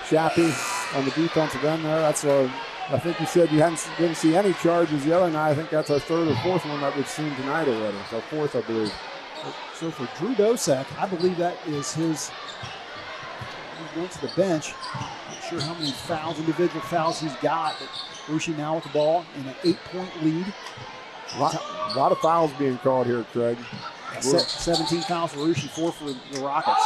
Shappy on the defensive end there. That's I think you said you didn't see any charges the other night. I think that's our third or fourth one that we've seen tonight already. So fourth, I believe. So for Drew Dosek, I believe that is his. He went to the bench. Not sure how many fouls, individual fouls he's got. But Rushi now with the ball in an 8-point lead. A lot of fouls being called here, Craig. 17 fouls for Rushi, 4 for the Rockets.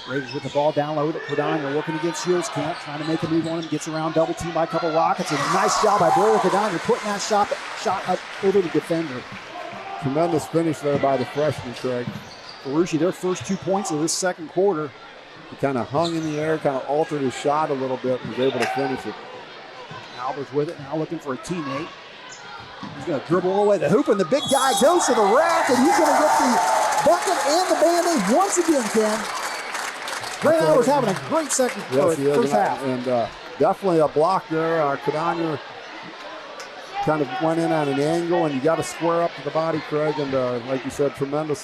Raiders with the ball down low. Cordonier working against Camp, trying to make a move on him. Gets around, double team by a couple Rockets. And nice job by Blair Cordonier putting that shot up over the defender. Tremendous finish there by the freshman, Craig. Rushi, their first 2 points of this second quarter. He kind of hung in the air, kind of altered his shot a little bit, and was able to finish it. Albers with it, now looking for a teammate. He's going to dribble away the hoop, and the big guy goes to the rack, and he's going to get the bucket and the Band-Aid once again, Ken. Grant Albers having a great first half. And definitely a block there. Cordonier kind of went in on an angle, and you got to square up to the body, Craig. And like you said, tremendous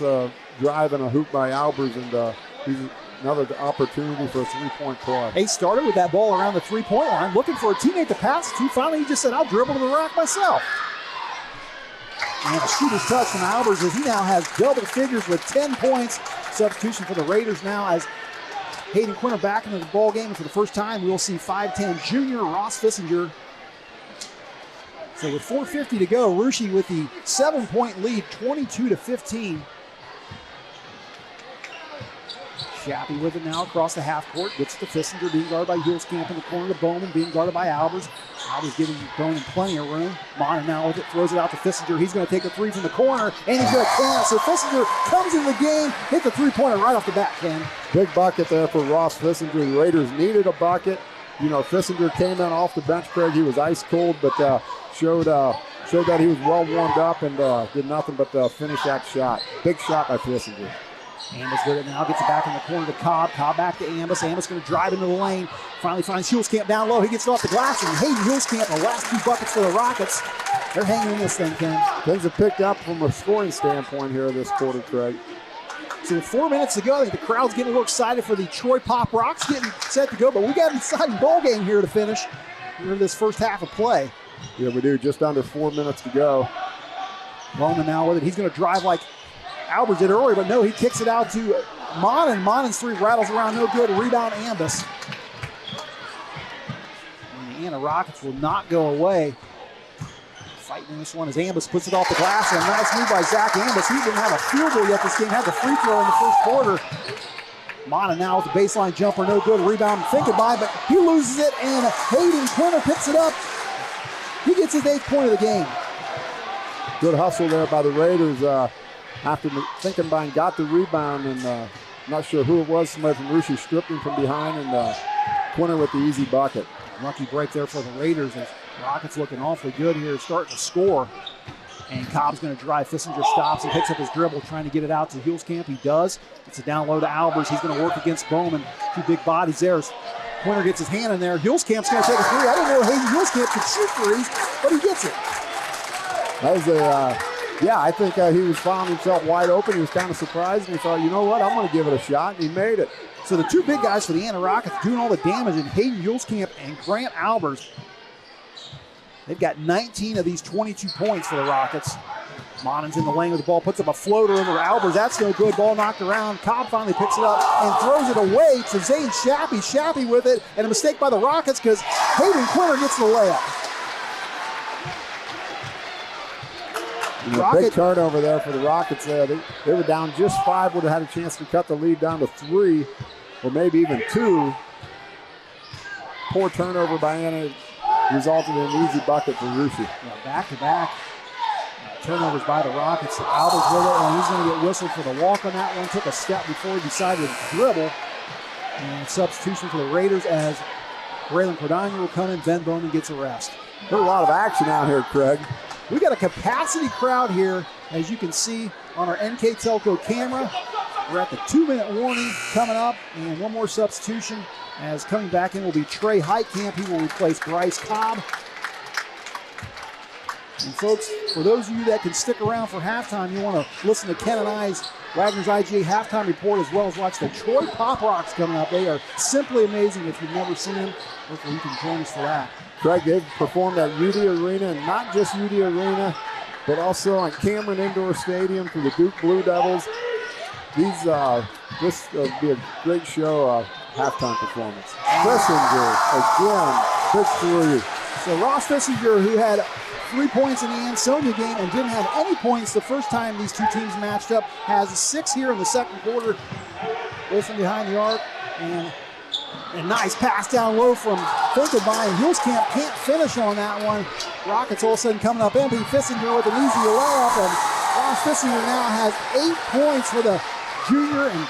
drive and a hoop by Albers, and he's another opportunity for a three-point play. He started with that ball around the three-point line, looking for a teammate to pass to. Finally, he just said, I'll dribble to the rack myself. And a shooter's touch from Albers as he now has double figures with 10 points. Substitution for the Raiders now as Hayden Quinter back into the ball game. And for the first time, we'll see 5'10 junior Ross Fissinger. So with 4:50 to go, Rushi with the 7-point lead, 22-15. Shappy with it now across the half court. Gets to Fissinger, being guarded by Camp in the corner to Bowman, being guarded by Albers. Albers giving Bowman plenty of room. Monin now with it, throws it out to Fissinger. He's going to take a three from the corner, and he's going to can. So Fissinger comes in the game, hit the three-pointer right off the bat, Ken. Big bucket there for Ross Fissinger. The Raiders needed a bucket. You know, Fissinger came in off the bench, Craig. He was ice cold, but showed that he was well warmed up and did nothing but finish that shot. Big shot by Fissinger. Ambus with it now, gets it back in the corner to Cobb. Cobb back to Ambus. Ambus going to drive into the lane. Finally finds Camp down low. He gets it off the glass, and Hayden Camp, the last 2 buckets for the Rockets. They're hanging in this thing, Ken. Things have picked up from a scoring standpoint here this quarter, Craig. So with 4 minutes to go, I think the crowd's getting a little excited for the Troy Pop Rocks getting set to go, but we got an exciting ball game here to finish in this first half of play. Yeah, we do. Just under 4 minutes to go. Bowman now with it. He's going to drive like Albers did earlier, but no, he kicks it out to Monin. Monin's three rattles around, no good. Rebound, Ambus. And the Anna Rockets will not go away. Fighting this one as Ambus puts it off the glass, and a nice move by Zach Ambus. He didn't have a field goal yet this game, had the free throw in the first quarter. Monin now with the baseline jumper, no good. Rebound, thinking by, but he loses it, and Hayden Quinter picks it up. He gets his 8th point of the game. Good hustle there by the Raiders. After Finkenbein got the rebound, and not sure who it was, somebody from Rushi stripped him from behind, and Quinter with the easy bucket. Lucky break there for the Raiders as Rockets looking awfully good here, starting to score. And Cobb's going to drive. Fissinger stops and picks up his dribble, trying to get it out to Camp. He does. It's a down low to Albers. He's going to work against Bowman. 2 big bodies there. Quinter gets his hand in there. Camp's going to take a three. I didn't know Hayden Camp could shoot threes, but he gets it. That was I think he was finding himself wide open. He was kind of surprised, and he thought, you know what, I'm going to give it a shot, and he made it. So the 2 big guys for the Anna Rockets doing all the damage in Hayden Camp and Grant Albers. They've got 19 of these 22 points for the Rockets. Monin's in the lane with the ball, puts up a floater over Albers. That's no good. Ball knocked around. Cobb finally picks it up and throws it away to Zane Shappy. Shappy with it, and a mistake by the Rockets because Hayden Quinter gets the layup. Big turnover there for the Rockets there. They were down just 5, would have had a chance to cut the lead down to 3 or maybe even 2. Poor turnover by Anna resulted in an easy bucket for Rushi. Back-to-back turnovers by the Rockets. Albers with it, and he's going to get whistled for the walk on that one. Took a step before he decided to dribble. And substitution for the Raiders as Braylon Cordania will come in. Ben Bowman gets a rest. There's a lot of action out here, Craig. We got a capacity crowd here, as you can see on our NKTelco camera. We're at the 2-minute warning coming up, and one more substitution as coming back in will be Trey Heitkamp. He will replace Bryce Cobb. And folks, for those of you that can stick around for halftime, you want to listen to Ken and I's Wagner's IGA halftime report as well as watch the Troy Pop Rocks coming up. They are simply amazing. If you've never seen them, hopefully you can join us for that. Craig, they've performed at UD Arena, and not just UD Arena, but also on Cameron Indoor Stadium for the Duke Blue Devils. This will be a great show halftime performance. Fissinger, again, big three. So Ross Fissinger, who had 3 points in the Ansonia game and didn't have any points the first time these two teams matched up, has 6 here in the second quarter, both from behind the arc. And a nice pass down low from Finkelbein. Hulskamp can't finish on that one. Rockets all of a sudden coming up empty. Fissinger with an easy layup, and Ross Fissinger now has 8 points for the junior. And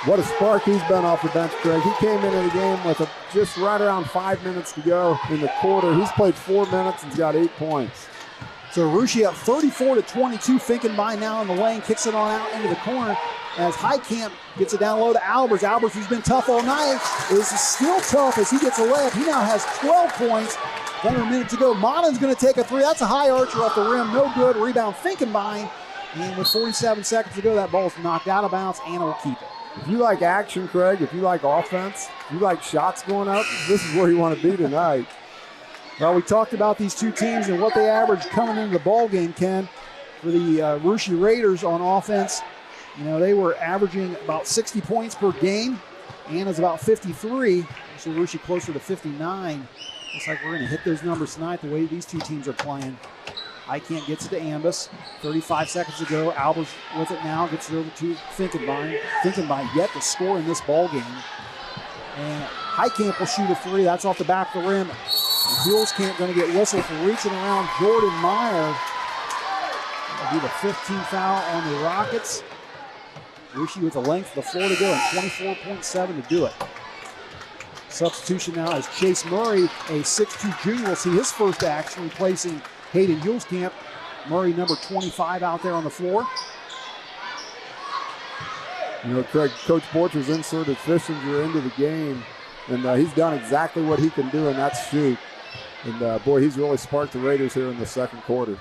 what a spark he's been off the bench, Craig. He came into the game with just right around 5 minutes to go in the quarter. He's played 4 minutes and he's got 8 points. So Russia up 34-22. Finkenbein now in the lane, kicks it on out into the corner as Heitkamp gets it down low to Albers. Albers, who's been tough all night, is still tough as he gets a layup. He now has 12 points. Under a minute to go. Monen's going to take a three. That's a high archer off the rim. No good. Rebound Finkenbein. And with 47 seconds to go, that ball's knocked out of bounds. Anna will keep it. If you like action, Craig, if you like offense, if you like shots going up, this is where you want to be tonight. Well, we talked about these two teams and what they averaged coming into the ball game, Ken. For the Russia Raiders on offense, you know, they were averaging about 60 points per game. Anna's about 53. So Russia closer to 59. Looks like we're going to hit those numbers tonight the way these two teams are playing. Heitkamp gets it to Ambus. 35 seconds to go. Albers with it now. Gets it over to Finkenbein. Finkenbein yet to score in this ball game. And Heitkamp will shoot a three. That's off the back of the rim. Hulskamp going to get whistled for reaching around Jordan Meyer. That'll be the 15th foul on the Rockets. Russia with the length of the floor to go and 24.7 to do it. Substitution now as Chase Murray, a 6'2 junior, will see his first action replacing Hayden Hulskamp. Murray, number 25, out there on the floor. You know, Craig, Coach Borchers inserted Fissinger into the game, and he's done exactly what he can do, and that's shoot. And, boy, he's really sparked the Raiders here in the second quarter.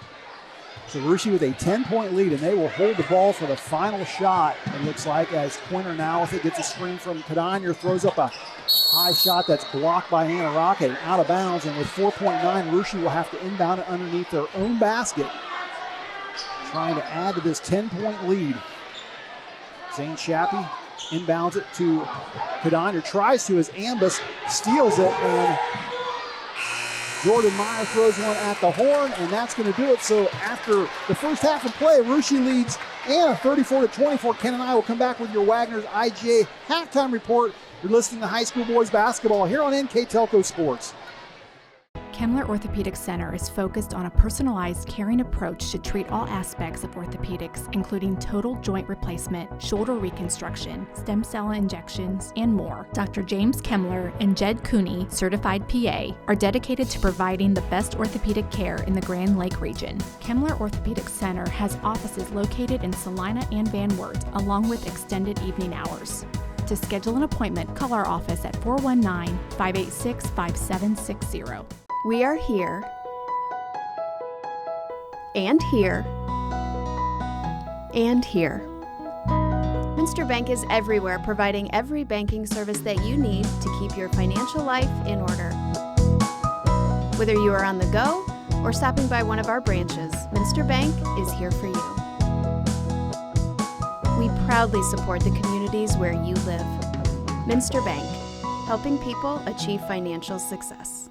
So Russia with a 10-point lead, and they will hold the ball for the final shot, it looks like, as Quinter now, if it gets a screen from Codanier, throws up a high shot that's blocked by Anna Rocket and out of bounds. And with 4.9, Russia will have to inbound it underneath their own basket, trying to add to this 10-point lead. Zane Shappy inbounds it to Codanier, tries to as Ambus steals it, and Jordan Meyer throws one at the horn, and that's going to do it. So after the first half of play, Russia leads Anna 34-24. Ken and I will come back with your Wagner's IGA halftime report. You're listening to High School Boys Basketball here on NKTelco Sports. Kemmler Orthopedic Center is focused on a personalized, caring approach to treat all aspects of orthopedics, including total joint replacement, shoulder reconstruction, stem cell injections, and more. Dr. James Kemmler and Jed Cooney, certified PA, are dedicated to providing the best orthopedic care in the Grand Lake region. Kemmler Orthopedic Center has offices located in Salina and Van Wert, along with extended evening hours. To schedule an appointment, call our office at 419-586-5760. We are here, and here, and here. Minster Bank is everywhere, providing every banking service that you need to keep your financial life in order. Whether you are on the go or stopping by one of our branches, Minster Bank is here for you. We proudly support the communities where you live. Minster Bank, helping people achieve financial success.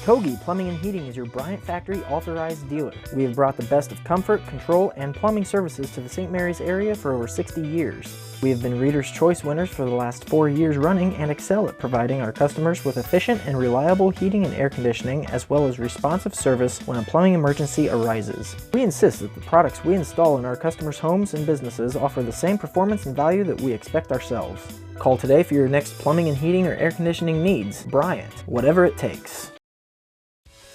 Kogi Plumbing and Heating is your Bryant Factory authorized dealer. We have brought the best of comfort, control, and plumbing services to the St. Mary's area for over 60 years. We have been Reader's Choice winners for the last 4 years running and excel at providing our customers with efficient and reliable heating and air conditioning, as well as responsive service when a plumbing emergency arises. We insist that the products we install in our customers' homes and businesses offer the same performance and value that we expect ourselves. Call today for your next plumbing and heating or air conditioning needs. Bryant, whatever it takes.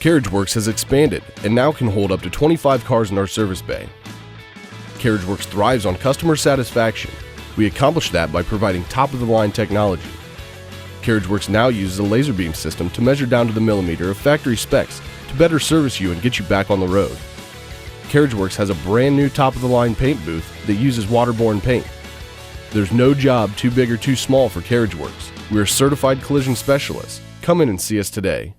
CarriageWorks has expanded and now can hold up to 25 cars in our service bay. CarriageWorks thrives on customer satisfaction. We accomplish that by providing top-of-the-line technology. CarriageWorks now uses a laser beam system to measure down to the millimeter of factory specs to better service you and get you back on the road. CarriageWorks has a brand new top-of-the-line paint booth that uses waterborne paint. There's no job too big or too small for CarriageWorks. We're certified collision specialists. Come in and see us today.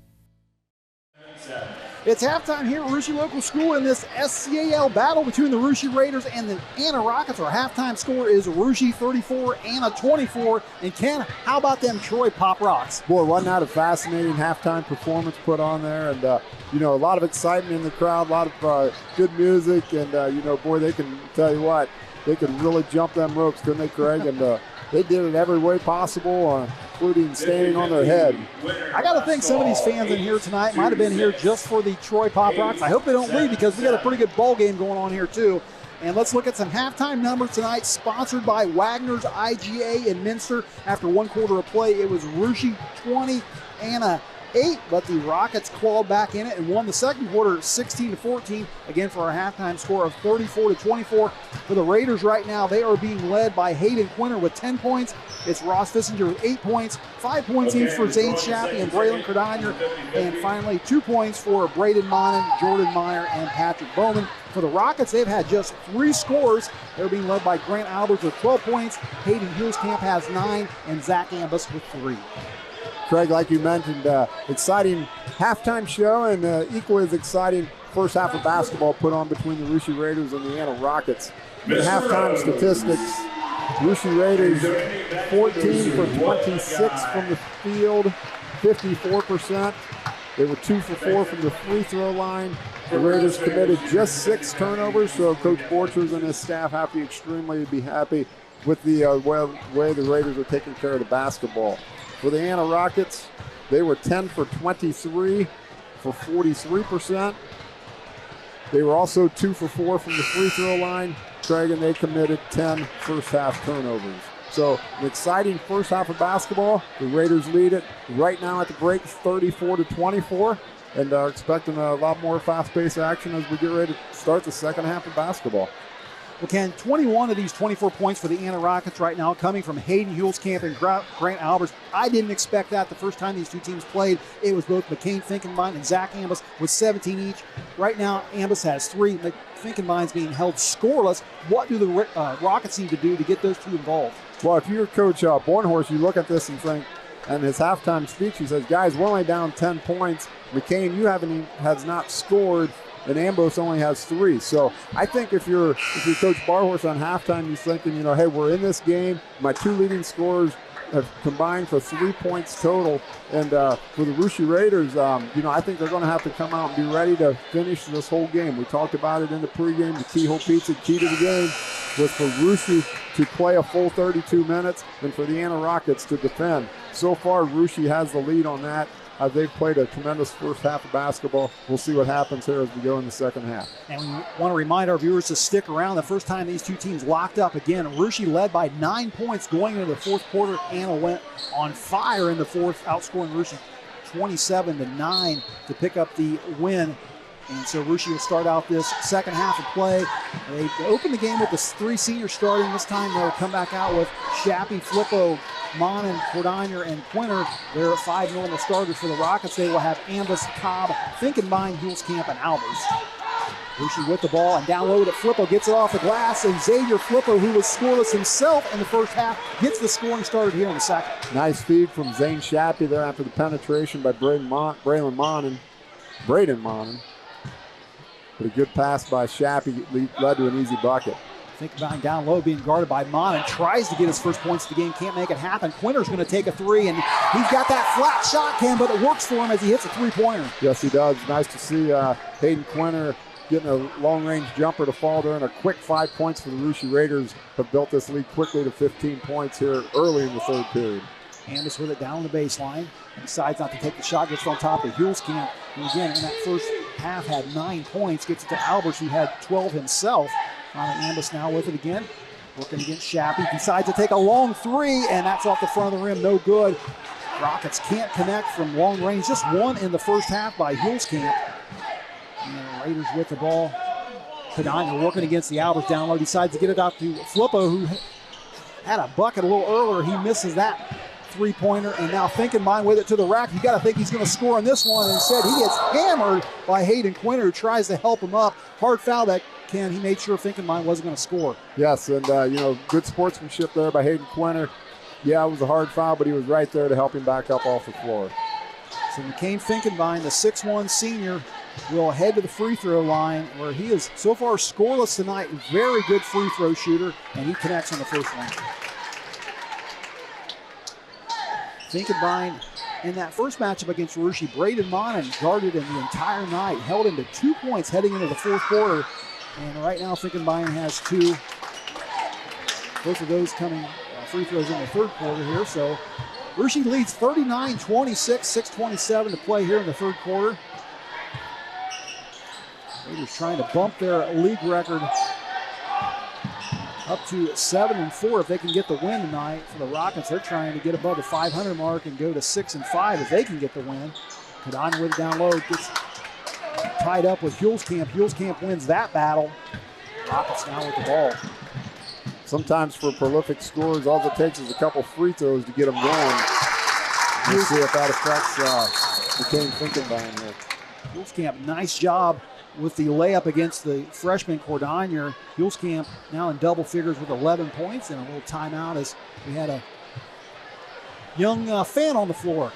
It's halftime here at Russia Local School in this SCAL battle between the Russia Raiders and the Anna Rockets. Our halftime score is Russia 34, Anna 24. And Ken, how about them Troy Pop Rocks? Boy, wasn't that a fascinating halftime performance put on there? And, a lot of excitement in the crowd, a lot of good music. And, boy, they can tell you what, they could really jump them ropes, couldn't they, Craig? And they did it every way possible, including standing on their head. I got to think some of these fans in here tonight might have been here just for the Troy Pop Rocks. I hope they don't leave because we got a pretty good ball game going on here too. And let's look at some halftime numbers tonight, sponsored by Wagner's IGA in Minster. After 1 quarter of play, it was Russia 20, Anna 8, but the Rockets clawed back in it and won the second quarter 16-14. Again, for our halftime score of 34-24. For the Raiders right now, they are being led by Hayden Quinter with 10 points. It's Ross Fissinger with 8 points, 5 points each for Zane Shappy and Braylon Cardiner, and finally 2 points for Braden Monin, Jordan Meyer, and Patrick Bowman. For the Rockets, they've had just 3 scores. They're being led by Grant Alberts with 12 points, Hayden Huelskamp has 9, and Zach Ambus with 3. Craig, like you mentioned, exciting halftime show and equally as exciting first half of basketball put on between the Russia Raiders and the Anna Rockets. The halftime statistics, Russia Raiders 14 for 26 from the field, 54%. They were 2 for 4 from the free throw line. The Raiders committed just 6 turnovers, so Coach Borchers and his staff have to extremely be happy with the way the Raiders are taking care of the basketball. For the Anna Rockets, they were 10 for 23 for 43%. They were also 2 for 4 from the free throw line, Craig, and they committed 10 first half turnovers. So an exciting first half of basketball. The Raiders lead it right now at the break 34-24 and are expecting a lot more fast-paced action as we get ready to start the second half of basketball. Well, Ken, 21 of these 24 points for the Anna Rockets right now coming from Hayden Huelskamp and Grant Alberts. I didn't expect that the first time these two teams played. It was both McCain Finkenbein and Zach Ambus with 17 each. Right now, Ambus has 3. Finkenbein's being held scoreless. What do the Rockets need to do to get those two involved? Well, if you're Coach Bornhorst, you look at this and think, and his halftime speech, he says, guys, we're only down 10 points. McCain, has not scored, and Ambos only has 3. So I think if you're Coach Barhorse on halftime, you're thinking, hey, we're in this game. My 2 leading scorers have combined for 3 points total. And for the Russia Raiders, I think they're going to have to come out and be ready to finish this whole game. We talked about it in the pregame. The Keyhole Pizza key to the game was for Russia to play a full 32 minutes and for the Anna Rockets to defend. So far, Russia has the lead on that. They've played a tremendous first half of basketball. We'll see what happens here as we go in the second half. And we want to remind our viewers to stick around. The first time these two teams locked up again, Russia led by 9 points going into the fourth quarter. Anna went on fire in the fourth, outscoring Russia 27-9 to pick up the win. And so Russia will start out this second half of play. They open the game with the 3 seniors starting. This time they'll come back out with Shappy, Flippo, Monin, Cordiner, and Quinter. They're 5 normal starters for the Rockets. They will have Ambus, Cobb, Finkenbein, Huelskamp, and Albers. Russia with the ball and down low to Flippo, gets it off the glass, and Xavier Flippo, who was scoreless himself in the first half, gets the scoring started here in the second. Nice feed from Zane Shappy there after the penetration by Braden Monin. But a good pass by Shappy led to an easy bucket. Finkenbein down low, being guarded by Monin. Tries to get his first points of the game, can't make it happen. Quinter's going to take a three, and he's got that flat shot, Ken, but it works for him as he hits a three-pointer. Yes, he does. Nice to see Hayden Quinter getting a long-range jumper to fall there, and a quick 5 points for the Russia Raiders have built this lead quickly to 15 points here early in the third period. Ambus with it down the baseline. Decides not to take the shot, gets on top of Hulskamp, who again in that first half had 9 points, gets it to Albers, who had 12 himself. Finally, Ambus now with it again, working against Shappy. Decides to take a long three, and that's off the front of the rim, no good. Rockets can't connect from long range, just one in the first half by Hulskamp. And the Raiders with the ball. Cadina working against the Albers down low, decides to get it out to Flippo, who had a bucket a little earlier. He misses that three-pointer, and now Finkenbein with it to the rack. You got to think he's going to score on this one. Instead, he gets hammered by Hayden Quinter, who tries to help him up. Hard foul that Ken. He made sure Finkenbein wasn't going to score. Yes, and good sportsmanship there by Hayden Quinter. Yeah, it was a hard foul, but he was right there to help him back up off the floor. So McCain Finkenbein, the 6'1 senior, will head to the free throw line, where he is so far scoreless tonight. Very good free throw shooter, and he connects on the first one. Finkenbein in that first matchup against Rushi, Braden Monin guarded him the entire night, held him to 2 points heading into the fourth quarter. And right now Finkenbein has two. Both of those coming free throws in the third quarter here. So Rushi leads 39-26, 6:27 to play here in the third quarter. Raiders trying to bump their league record up to 7-4 if they can get the win tonight. For the Rockets, they're trying to get above the 500 mark and go to 6-5 if they can get the win. Cadina with it down low, gets tied up with Hulskamp. Hulskamp wins that battle. Rockets now with the ball. Sometimes for prolific scorers, all it takes is a couple free throws to get them going. We'll see if that affects McCain Finkenbein here. Hulskamp, nice job with the layup against the freshman Cordonier. Hulskamp now in double figures with 11 points, and a little timeout as we had a young fan on the floor.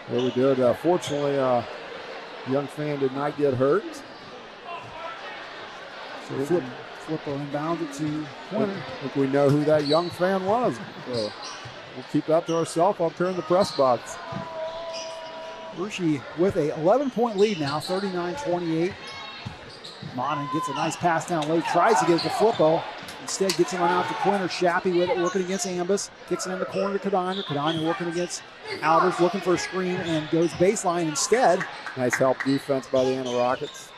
Well, we did. Fortunately, young fan did not get hurt. So Flippo inbound it to Quinter. I think we know who that young fan was. We'll keep that to ourselves. I'll turn the press box. Rushi with a 11-point lead now, 39-28. Monin gets a nice pass down low, tries to get it to Flippo. Instead gets it on out to Quinter. Shappy with it, working against Ambus. Kicks it in the corner to Cadina. Cadina working against Albers, looking for a screen and goes baseline instead. Nice help defense by the Anna Rockets.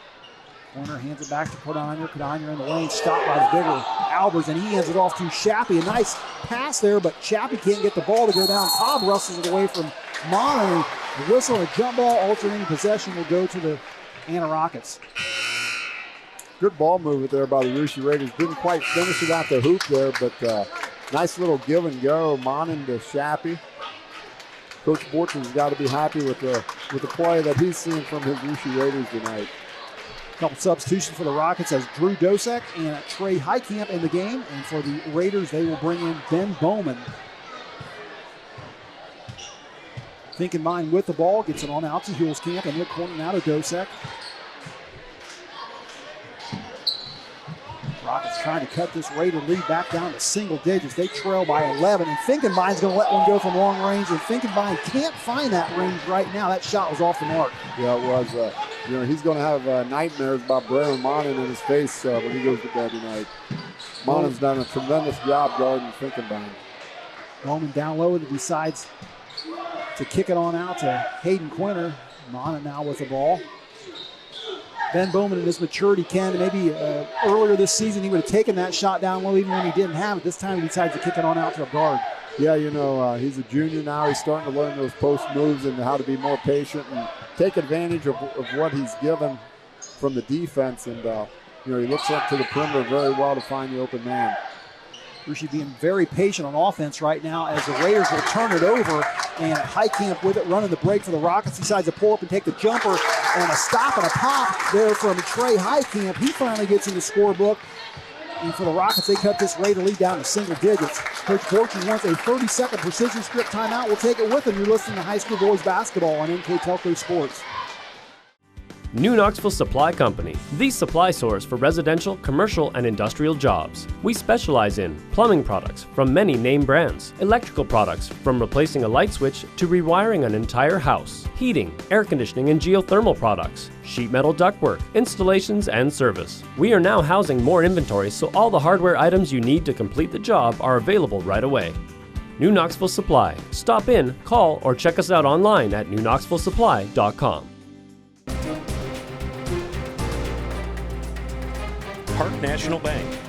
Quinter hands it back to Cordonier. Cordonier in the lane, stopped by the bigger Albers, and he hands it off to Shappy. A nice pass there, but Shappy can't get the ball to go down. Cobb wrestles it away from Monin. The whistle and a jump ball, alternating possession will go to the Anna Rockets. Good ball movement there by the Rushi Raiders. Didn't quite finish it out the hoop there, but nice little give and go. Monin to Shappy. Coach Borton's got to be happy with the play that he's seeing from his Rushi Raiders tonight. Couple substitutions for the Rockets as Drew Dosek and Trey Heitkamp in the game. And for the Raiders, they will bring in Ben Bowman. Finkenbein with the ball, gets it on out to Hulskamp, and mid-corner now to Dosek. Rockets trying to cut this Raider lead back down to single digits. They trail by 11, and Finkenbein's going to let one go from long range, and Finkenbein can't find that range right now. That shot was off the mark. Yeah, it was. He's going to have nightmares about Braylon Monin in his face when he goes to bed tonight. Monin's done a tremendous job guarding Finkenbein. Bowman down low and decides to kick it on out to Hayden Quinter. Monin now with the ball. Ben Bowman in his maturity, Ken, maybe earlier this season he would have taken that shot down low even when he didn't have it. This time he decides to kick it on out to a guard. Yeah, he's a junior now. He's starting to learn those post moves and how to be more patient and take advantage of what he's given from the defense. And, he looks up to the perimeter very well to find the open man. Rushi being very patient on offense right now as the Raiders will turn it over, and Heitkamp with it running the break for the Rockets. Decides to pull up and take the jumper, and a stop and a pop there from Trey Heitkamp. He finally gets in the scorebook. And for the Rockets, they cut this Raider lead down to single digits. Coach Borton wants a 30-second precision strip timeout. We'll take it with him. You're listening to High School Boys Basketball on NKTelco Sports. New Knoxville Supply Company, the supply source for residential, commercial, and industrial jobs. We specialize in plumbing products from many name brands, electrical products from replacing a light switch to rewiring an entire house, heating, air conditioning, and geothermal products, sheet metal ductwork, installations, and service. We are now housing more inventory, so all the hardware items you need to complete the job are available right away. New Knoxville Supply. Stop in, call, or check us out online at newknoxvillesupply.com. Park National Bank,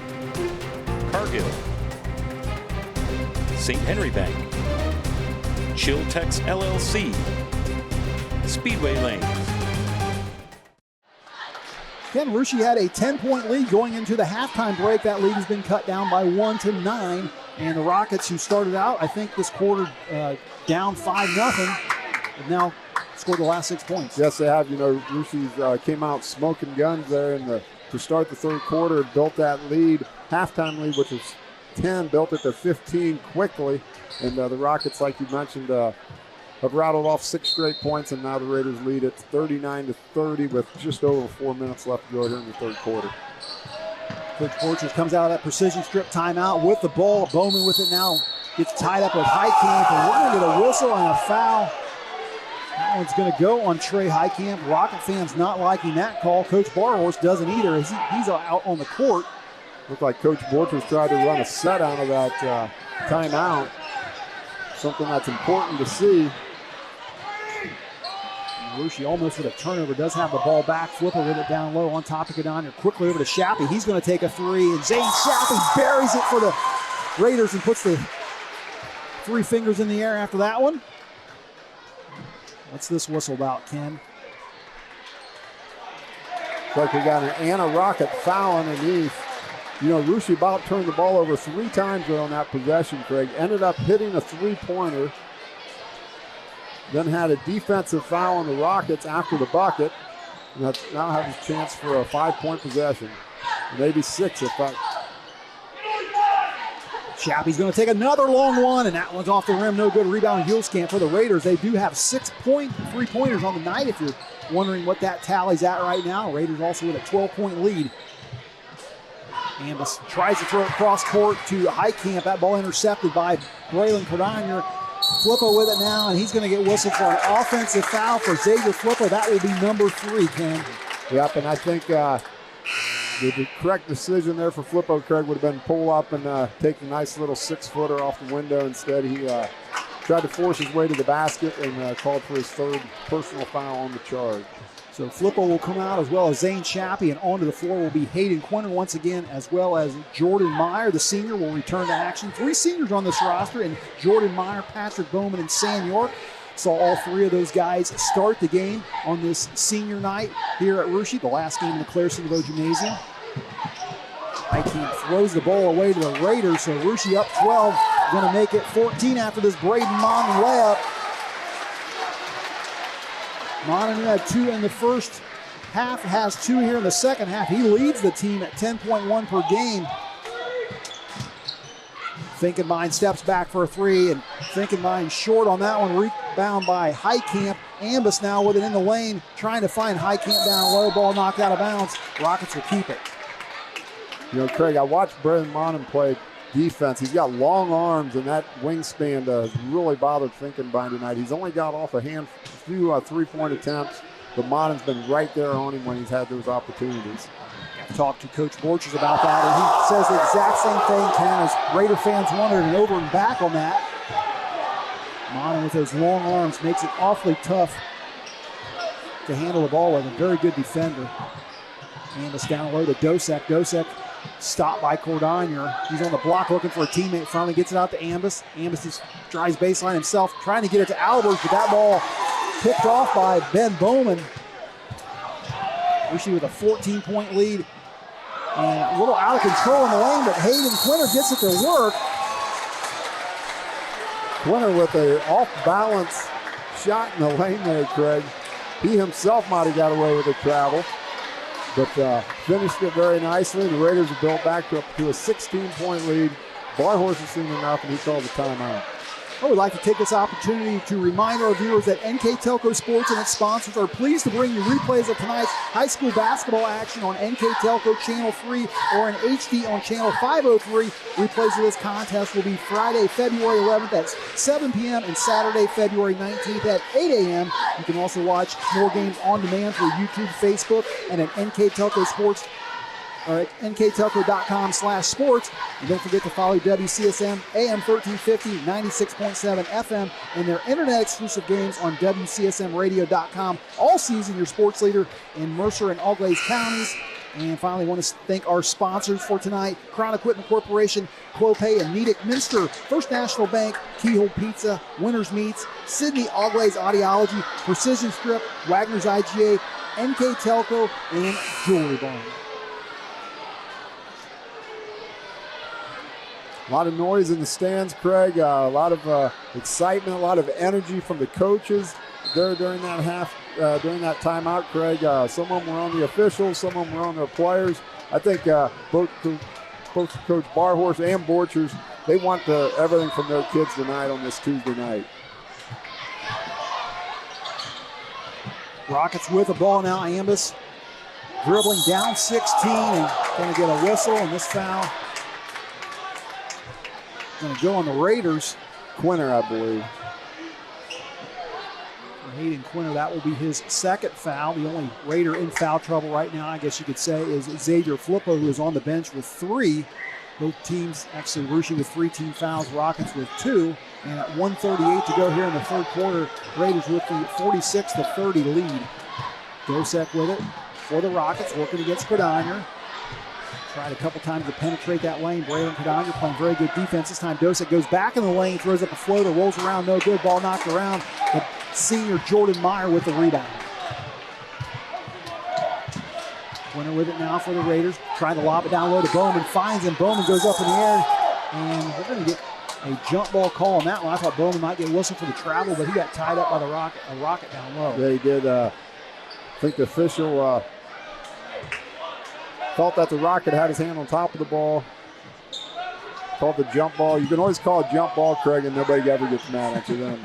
Cargill, St. Henry Bank, Chiltex LLC, Speedway Lanes. Ken Rushi had a 10-point lead going into the halftime break. That lead has been cut down by 1-9. And the Rockets, who started out, I think, this quarter down 5-0, have now scored the last 6 points. Yes, they have. You know, Rushi's came out smoking guns there to start the third quarter, built that lead, halftime lead, which was 10, built it to 15 quickly. And the Rockets, like you mentioned, have rattled off 6 straight points, and now the Raiders lead it 39-30 with just over 4 minutes left to go here in the third quarter. Coach Borchers comes out of that precision strip timeout with the ball. Bowman with it now. Gets tied up with Heitkamp, and we're going to get a whistle and a foul. That one's going to go on Trey Heitkamp. Rocket fans not liking that call. Coach Barhorse doesn't either as he's out on the court. Looked like Coach Borchers tried to run a set out of that timeout. Something that's important to see. Rushi almost with a turnover, does have the ball back. Flipper with it down low on top of Godon. Quickly over to Shappy. He's going to take a three, and Zane Shappy buries it for the Raiders and puts the 3 fingers in the air after that one. What's this whistle about, Ken? Looks like we got an Anna Rocket foul underneath. You know, Rushi about turned the ball over 3 times on that possession, Craig. Ended up hitting a 3-pointer. Then had a defensive foul on the Rockets after the bucket. And that's now has a chance for a 5-point possession. Maybe 6 if that. Shappy's going to take another long one, and that one's off the rim. No good. Rebound Hulskamp for the Raiders. They do have 6 3-pointers on the night if you're wondering what that tally's at right now. Raiders also with a 12-point lead. Ambus tries to throw it cross court to Heitkamp. That ball intercepted by Braylon Cordonier. Flippo with it now, and he's going to get whistled for an offensive foul for Xavier Flippo. That will be number 3, Ken. Yep, and I think the correct decision there for Flippo, Craig, would have been pull up and take a nice little 6-footer off the window. Instead, he tried to force his way to the basket and called for his 3rd personal foul on the charge. So Flippo will come out as well as Zane Shappy, and onto the floor will be Hayden Quinter once again, as well as Jordan Meyer, the senior, will return to action. 3 seniors on this roster, and Jordan Meyer, Patrick Bowman, and Sam York. Saw all 3 of those guys start the game on this senior night here at Rushi, the last game in the Claire Cindervaux Gymnasium. Heitkamp throws the ball away to the Raiders, so Rushi up 12, going to make it 14 after this Braden Monin layup. Monin had 2 in the first half, has 2 here in the second half. He leads the team at 10.1 per game. Finkenbein steps back for a 3, and Finkenbein short on that one. Rebound by Heitkamp. Ambus now with it in the lane, trying to find Heitkamp down low. Ball knocked out of bounds. Rockets will keep it. You know, Craig, I watched Braden Monin play defense. He's got long arms, and that wingspan has really bothered Finkenbein tonight. He's only got off a few 3-point attempts, but Monin's been right there on him when he's had those opportunities. Talked to Coach Borchers about that, and he says the exact same thing, Ken, as Raider fans wondered, and over and back on that. Monin with those long arms makes it awfully tough to handle the ball with. A very good defender. Ambus down low to Dosek. Dosek stopped by Cordonier. He's on the block looking for a teammate. Finally gets it out to Ambus. Ambus just drives baseline himself, trying to get it to Albers, but that ball picked off by Ben Bowman. Rushi with a 14-point lead. And a little out of control in the lane, but Hayden Quinter gets it to work. Quinter with an off-balance shot in the lane there, Craig. He himself might have got away with the travel, but finished it very nicely. The Raiders have built back up to a 16-point lead. Barhorse has seen enough, and he calls a timeout. I would like to take this opportunity to remind our viewers that NKTelco Sports and its sponsors are pleased to bring you replays of tonight's high school basketball action on NKTelco Channel 3 or in HD on Channel 503. Replays of this contest will be Friday, February 11th at 7 p.m. and Saturday, February 19th at 8 a.m. You can also watch more games on demand through YouTube, Facebook, and at NKTelco Sports or at nktelco.com/sports. And don't forget to follow WCSM AM 1350, 96.7 FM, and their internet-exclusive games on WCSMradio.com. All season, your sports leader in Mercer and Auglaize counties. And finally, want to thank our sponsors for tonight: Crown Equipment Corporation, Clopay and Nedick Minster, First National Bank, Keyhole Pizza, Winners Meats, Sydney Auglaize Audiology, Precision Strip, Wagner's IGA, NKTelco, and Jewelry Barn. A lot of noise in the stands, Craig. A lot of excitement, a lot of energy from the coaches there during that during that timeout, Craig. Some of them were on the officials, some of them were on their players. I think both Coach Barhorse and Borchers, they want everything from their kids tonight on this Tuesday night. Rockets with the ball now. Ambus dribbling down 16 and going to get a whistle, and this foul going to go on the Raiders. Quinter, I believe. For Hayden Quinter, that will be his second foul. The only Raider in foul trouble right now, I guess you could say, is Xavier Flippo, who is on the bench with 3. Both teams, actually Rushi with 3 team fouls, Rockets with 2. And at 1:38 to go here in the third quarter, Raiders with the 46-30 lead. Dosek with it for the Rockets, working against Credonier. Tried a couple times to penetrate that lane. Braylon Credonier playing very good defense. This time Dosek goes back in the lane, throws up a floater, rolls around, no good. Ball knocked around. The senior Jordan Meyer with the rebound. Winner with it now for the Raiders. Trying to lob it down low to Bowman. Finds him. Bowman goes up in the air. And we're going to get a jump ball call on that one. I thought Bowman might get whistled for the travel, but he got tied up by the Rocket down low. Yeah, he did. I think the official felt that the Rocket had his hand on top of the ball. Called the jump ball. You can always call a jump ball, Craig, and nobody ever gets mad at you then.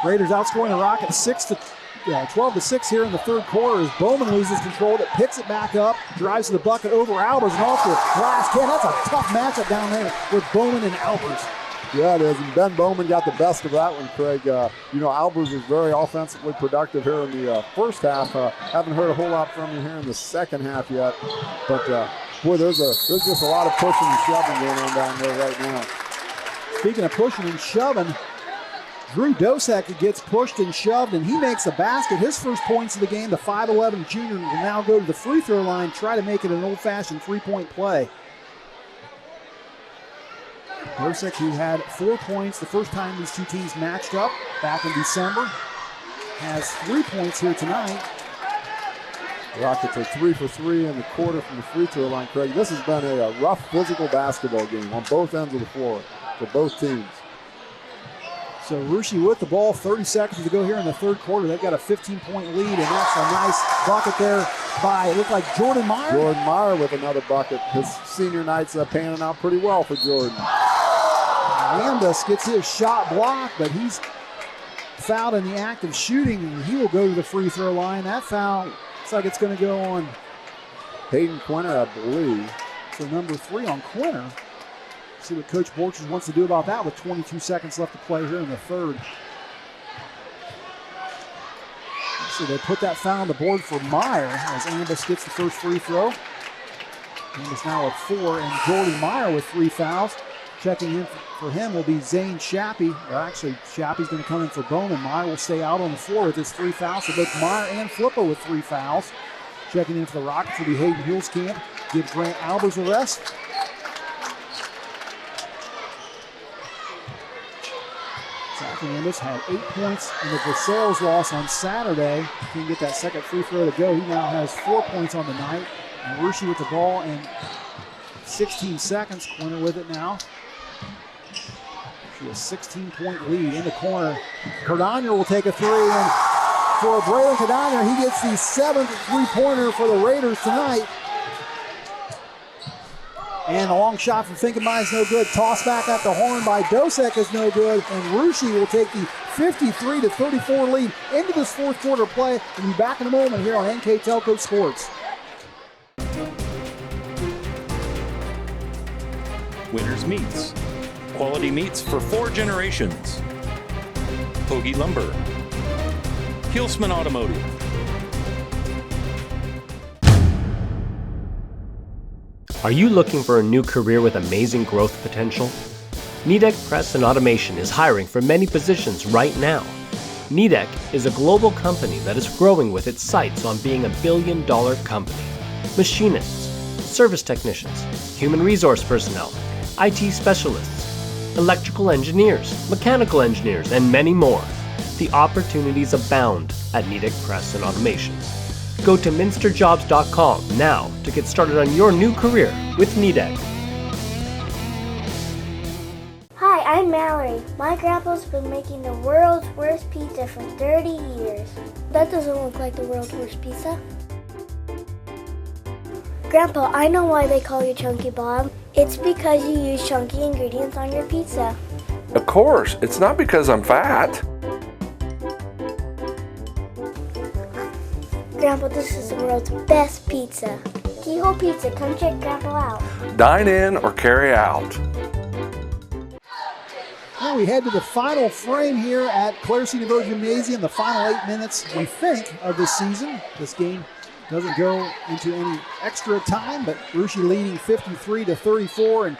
Raiders outscoring the Rockets 12-6 here in the third quarter as Bowman loses control. It picks it back up, drives to the bucket over Albers and off the glass can. That's a tough matchup down there with Bowman and Albers. Yeah, it is. And Ben Bowman got the best of that one, Craig. Albers was very offensively productive here in the first half. Haven't heard a whole lot from him here in the second half yet. But, boy, there's just a lot of pushing and shoving going on down there right now. Speaking of pushing and shoving, Drew Dosek gets pushed and shoved, and he makes a basket. His first points of the game. The 5'11 junior will now go to the free throw line, try to make it an old-fashioned three-point play. Dosek, who had 4 points the first time these two teams matched up back in December, has 3 points here tonight. Rockets are 3 for 3 in the quarter from the free throw line, Craig. This has been a rough physical basketball game on both ends of the floor for both teams. So Rushi with the ball, 30 seconds to go here in the third quarter. They've got a 15-point lead, and that's a nice bucket there by, it looked like Jordan Meyer. Jordan Meyer with another bucket. His senior night's panning out pretty well for Jordan. Ambus gets his shot blocked, but he's fouled in the act of shooting, and he will go to the free throw line. That foul looks like it's going to go on Hayden Quinter, I believe. So number 3 on Quinter. See what Coach Borchers wants to do about that with 22 seconds left to play here in the third. So they put that foul on the board for Meyer as Ambus gets the first free throw. Ambus now with 4, and Jordan Meyer with 3 fouls. Checking in for him will be Zane Shappy. Or actually, Shappy's going to come in for Bowman. Meyer will stay out on the floor with his 3 fouls. So both Meyer and Flippo with 3 fouls. Checking in for the Rockets will be Hayden Hulskamp. Give Grant Albers a rest. Zach Ambus had 8 points in the Versailles loss on Saturday. Couldn't get that second free throw to go. He now has 4 points on the night. And Rushi with the ball in 16 seconds. Quinter with it now. She has a 16-point lead in the corner. Cardonier will take a 3, and for Braylon Cardonier, he gets the 7th three-pointer for the Raiders tonight. And a long shot from Finkenbein is no good. Toss back at the horn by Dosek is no good. And Russia will take the 53-34 lead into this fourth quarter play. We'll be back in a moment here on NKTelco Sports. Winners Meats. Quality meats for 4 generations. Hoagie Lumber. Hilsman Automotive. Are you looking for a new career with amazing growth potential? Nidec Press and Automation is hiring for many positions right now. Nidec is a global company that is growing with its sights on being a billion-dollar company. Machinists, service technicians, human resource personnel, IT specialists, electrical engineers, mechanical engineers, and many more. The opportunities abound at Nidec Press and Automation. Go to minsterjobs.com now to get started on your new career with Nidec. Hi, I'm Mallory. My grandpa's been making the world's worst pizza for 30 years. That doesn't look like the world's worst pizza. Grandpa, I know why they call you Chunky Bob. It's because you use chunky ingredients on your pizza. Of course, it's not because I'm fat. Grandpa, this is the world's best pizza. Keyhole Pizza, come check Grandpa out. Dine in or carry out. Now we head to the final frame here at Clare Cedar Gymnasium, the final 8 minutes, we think, of the season. This game doesn't go into any extra time, but Russia leading 53-34, and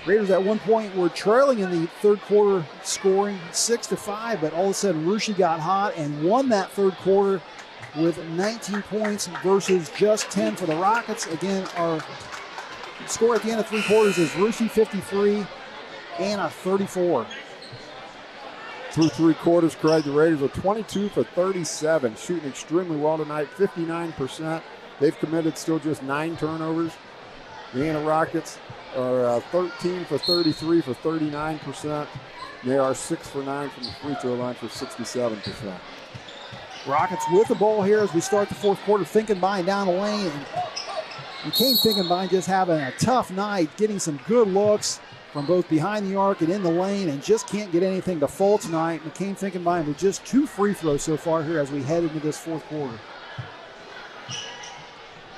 Raiders at one point were trailing in the third quarter, scoring 6-5, but all of a sudden Russia got hot and won that third quarter with 19 points versus just 10 for the Rockets. Again, our score at the end of 3 quarters is Russia 53, Anna 34. Through 3 quarters, Craig, the Raiders are 22 for 37, shooting extremely well tonight, 59%. They've committed still just 9 turnovers. The Anna Rockets are 13 for 33 for 39%. They are 6 for 9 from the free throw line for 67%. Rockets with the ball here as we start the fourth quarter. Finkenbein down the lane. And McCain Finkenbein just having a tough night, getting some good looks from both behind the arc and in the lane, and just can't get anything to fall tonight. McCain Finkenbein with just 2 free throws so far here as we head into this fourth quarter.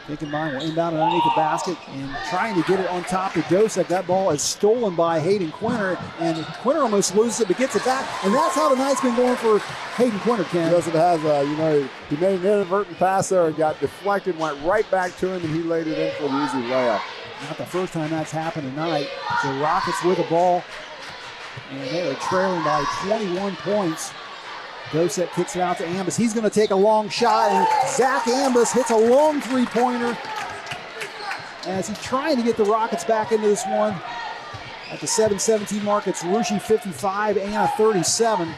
Finkenbein will inbound underneath the basket and trying to get it on top to Dosek. That ball is stolen by Hayden Quinter, and Quinter almost loses it but gets it back. And that's how the night's been going for Hayden Quinter, Ken. Yes, it has. He made an inadvertent pass there, got deflected, went right back to him, and he laid it in for the easy layup. Not the first time that's happened tonight. The Rockets with the ball, and they are trailing by 21 points. Dosek kicks it out to Ambus. He's going to take a long shot, and Zach Ambus hits a long three-pointer as he's trying to get the Rockets back into this one. At the 7:17 mark, it's Russia 55, Anna 37.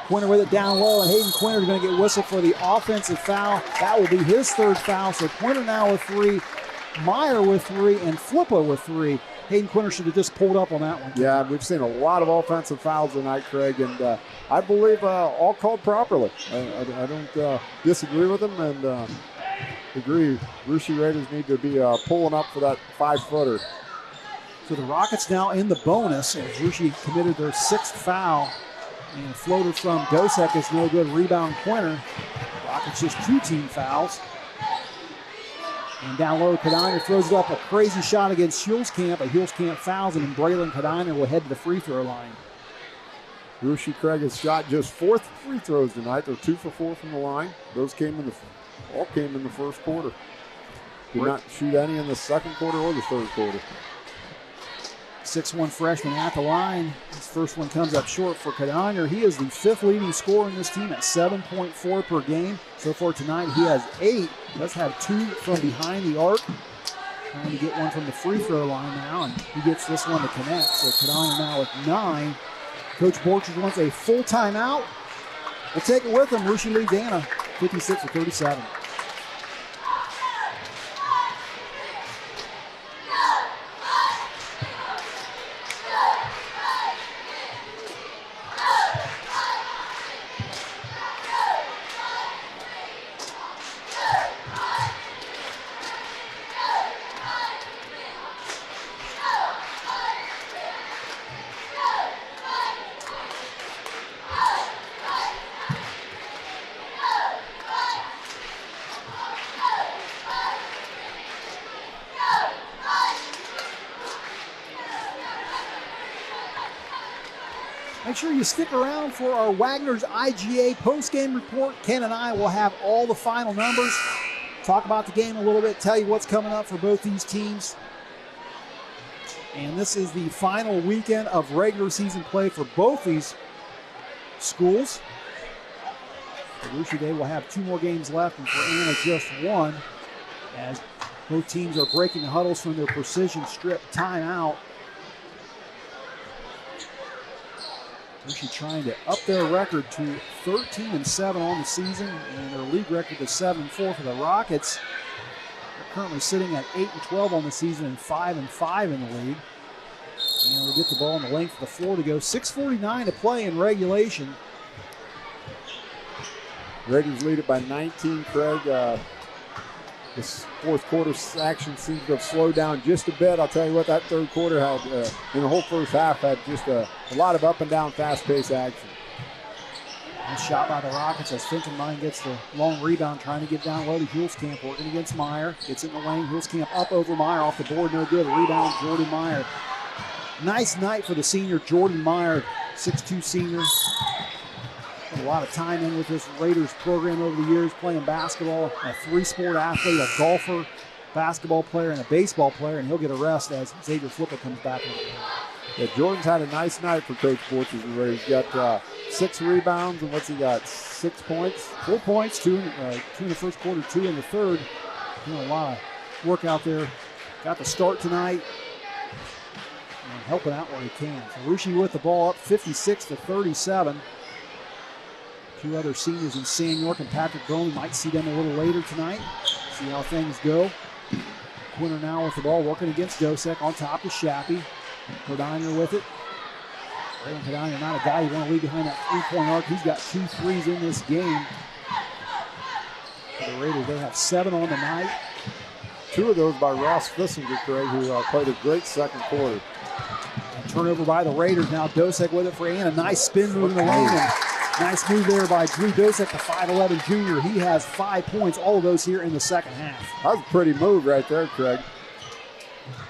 Quinter with it down low, and Hayden Quinter is going to get whistled for the offensive foul. That will be his 3rd foul, so Quinter now with 3, Meyer with 3, and Flippo with 3. Hayden Quinter should have just pulled up on that one. Yeah, we've seen a lot of offensive fouls tonight, Craig, and I believe all called properly. I don't disagree with them, and agree Russia Raiders need to be pulling up for that 5-footer. So the Rockets now in the bonus as Russia committed their 6th foul, and floated from Dosek is no good. Rebound Quinter. Rockets just 2 team fouls. And down low, Kadiner throws up a crazy shot against Hulskamp, but Hulskamp fouls him, and Braylon Kadiner will head to the free throw line. Russia Craig has shot just 4 free throws tonight. They're 2 for 4 from the line. Those all came in the first quarter. Did not shoot any in the second quarter or the third quarter. 6'1" freshman at the line. His first one comes up short for Kadiner. He is the 5th leading scorer in this team at 7.4 per game. So far tonight, he has 8. Does have 2 from behind the arc. Trying to get one from the free throw line now, and he gets this one to connect. So Kadiner now with 9. Coach Borchers wants a full timeout. We'll take it with him. Russia leads Anna 56-37. Make sure you stick around for our Wagner's IGA post-game report. Ken and I will have all the final numbers, talk about the game a little bit, tell you what's coming up for both these teams. And this is the final weekend of regular season play for both these schools. For Russia, they will have 2 more games left, and for Anna, just 1, as both teams are breaking the huddles from their precision strip timeout. Russia trying to up their record to 13-7 on the season, and their league record to 7-4 for the Rockets. They're currently sitting at 8-12 on the season and 5-5 in the league. And we'll get the ball in the length of the floor to go. 6:49 to play in regulation. Raiders lead it by 19, Craig. This fourth quarter action seems to have slowed down just a bit. I'll tell you what, that third quarter had, in the whole first half, had just a lot of up and down, fast-paced action. Nice shot by the Rockets as Finkenbein gets the long rebound, trying to get down low to Hulskamp, working against Meyer. Gets it in the lane. Hulskamp up over Meyer, off the board, no good. Rebound, Jordan Meyer. Nice night for the senior, Jordan Meyer, 6'2 senior. A lot of time in with this Raiders program over the years, playing basketball, a 3-sport athlete, a golfer, basketball player, and a baseball player, and he'll get a rest as Xavier Flipper comes back in. Yeah, Jordan's had a nice night for Coach Borchers and Raiders. Got 6 rebounds, and what's he got, 6 points? 4 points, 2 in the first quarter, 2 in the third. Doing a lot of work out there. Got the start tonight, and helping out where he can. So Russia with the ball up 56-37. 2 other seniors in Sam York and Patrick Bowman. Might see them a little later tonight. See how things go. Quinter now with the ball, working against Dosek. On top is Shappy. Codiner with it. Braylon Codiner, not a guy you want to leave behind that 3-point arc. He's got 2 threes in this game. For the Raiders, they have 7 on the night. 2 of those by Ross Fissinger, Craig, who played a great second quarter. And turnover by the Raiders. Now Dosek with it for Anna. Nice spin move in the lane. And nice move there by Drew Dosek, the 5'11 junior. He has 5 points, all of those here in the second half. That was a pretty move right there, Craig.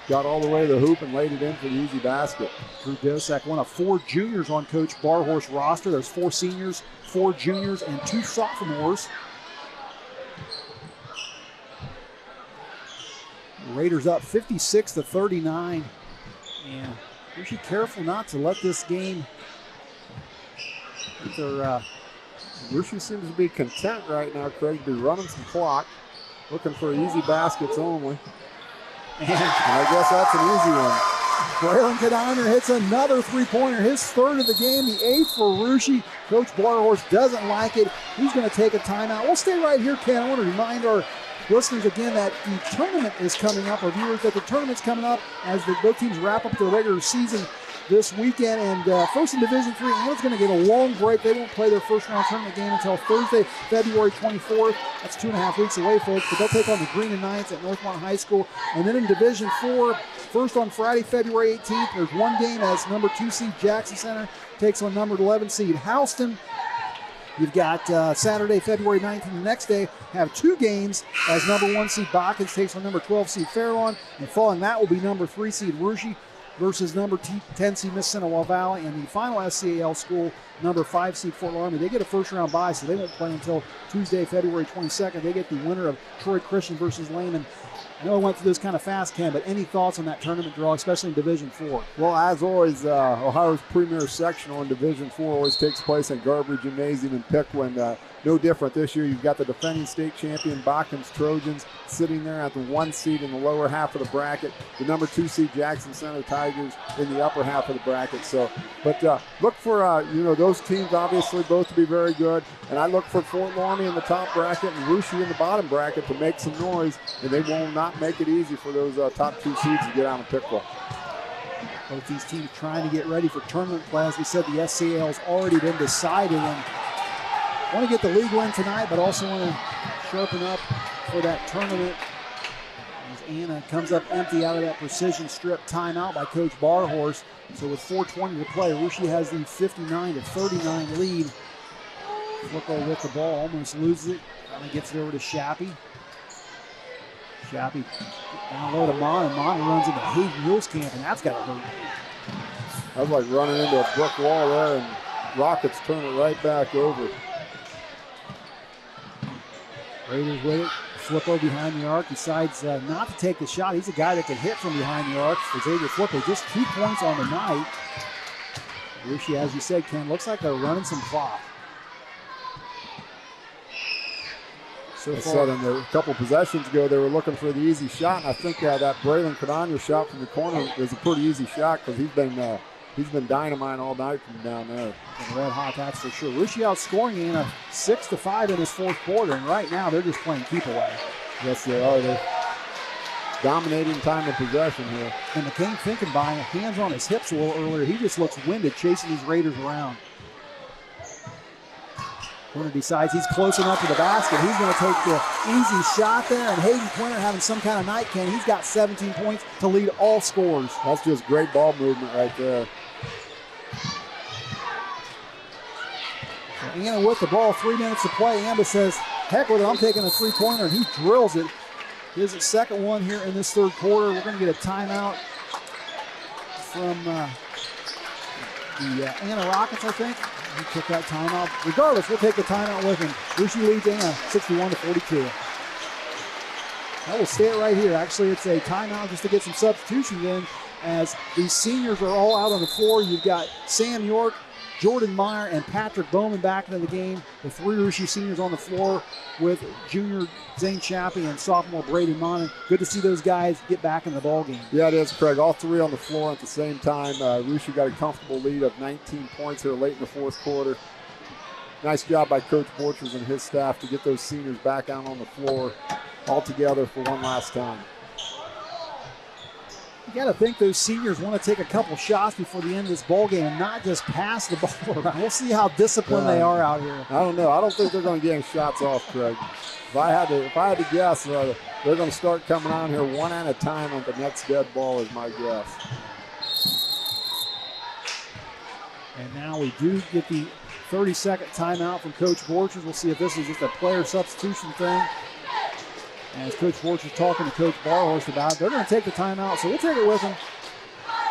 Got all the way to the hoop and laid it in for the easy basket. Drew Dosek, one of 4 juniors on Coach Barhorst's roster. There's 4 seniors, 4 juniors, and 2 sophomores. The Raiders up 56-39. And we should be careful not to let this game. Russia seems to be content right now, Craig, to be running some clock, looking for easy baskets only. And I guess that's an easy one. Braylon Codiner hits another 3-pointer, his 3rd of the game, the 8th for Russia. Coach Barhorst doesn't like it. He's going to take a timeout. We'll stay right here, Ken. I want to remind our listeners again that the tournament is coming up, our viewers, that the tournament's coming up as both teams wrap up their regular season this weekend. And first in Division III, Anna's going to get a long break. They won't play their first round tournament game until Thursday, February 24th. That's 2.5 weeks away, folks. But they'll take on the Green and Knights at Northmont High School. And then in Division IV, first on Friday, February 18th, there's one game as number 2 seed Jackson Center takes on number 11 seed Houston. You've got Saturday, February 9th, and the next day have 2 games as number 1 seed Botkins takes on number 12 seed Fairlawn. And following that will be number 3 seed Russia versus number 10 seed Mississinawa Valley, and the final SCAL school, number 5 seed Fort Laramie. They get a first round bye, so they won't play until Tuesday, February 22nd. They get the winner of Troy Christian versus Lehman. I know I went through this kind of fast, Ken, but any thoughts on that tournament draw, especially in Division IV? Well, as always, Ohio's premier sectional in Division IV always takes place at Garber Gymnasium in Pickwind. No different this year. You've got the defending state champion Botkins Trojans sitting there at the 1 seed in the lower half of the bracket. The number 2 seed Jackson Center Tigers in the upper half of the bracket. So, but look for those teams obviously both to be very good. And I look for Fort Laramie in the top bracket and Russia in the bottom bracket to make some noise. And they will not make it easy for those top 2 seeds to get out of Pickwind. Both these teams trying to get ready for tournament play. As we said, the SCAL's already been decided, and want to get the league win tonight, but also want to sharpen up for that tournament. As Anna comes up empty out of that precision strip timeout by Coach Barhorst. So with 4:20 to play, Russia has the 59-39 lead. Flippo with the ball, almost loses it. Finally gets it over to Shappy. Shappy down low to Mon, and Mon runs into Hayden Hulskamp, and that's got to hurt. That was like running into a brick wall there, and Rockets turn it right back over. Raiders with it. Flippo behind the arc decides not to take the shot. He's a guy that can hit from behind the arc. For Xavier Flippo, just 2 points on the night. Russia, as you said, Ken, looks like they're running some clock. So far, a couple possessions ago, they were looking for the easy shot, and I think that Braylon Cadania shot from the corner is a pretty easy shot because he's been dynamite all night from down there. And red hot, that's for sure. Russia outscoring in a 6-5 in his fourth quarter, and right now they're just playing keep away. Yes, they are. They're dominating time of possession here. And McCain Finkenbein, hands on his hips a little earlier. He just looks winded chasing these Raiders around. Quinter decides he's close enough to the basket. He's going to take the easy shot there, and Hayden Quinter having some kind of night, Ken. He's got 17 points to lead all scorers. That's just great ball movement right there. So Anna with the ball, 3 minutes to play. Amba says, heck with it, I'm taking a three-pointer, and he drills it. His second one here in this third quarter. We're going to get a timeout from the Anna Rockets, I think. He took that timeout. Regardless, we'll take the timeout with him. Russia leads Anna 61-42. That will stay it right here. Actually, it's a timeout just to get some substitutions in as these seniors are all out on the floor. You've got Sam York, Jordan Meyer, and Patrick Bowman back into the game. The 3 Russia seniors on the floor with junior Zane Chappie and sophomore Brady Monin. Good to see those guys get back in the ball game. Yeah, it is, Craig. All 3 on the floor at the same time. Russia got a comfortable lead of 19 points here late in the fourth quarter. Nice job by Coach Borchers and his staff to get those seniors back out on the floor all together for one last time. You got to think those seniors want to take a couple shots before the end of this ball game and not just pass the ball around. We'll see how disciplined they are out here. I don't know. I don't think they're going to get any shots off, Craig. If I had to guess, they're going to start coming on here one at a time on the next dead ball is my guess. And now we do get the 30-second timeout from Coach Borchers. We'll see if this is just a player substitution thing. As Coach Borchers talking to Coach Barhorst about it, they're going to take the timeout, so we'll take it with them.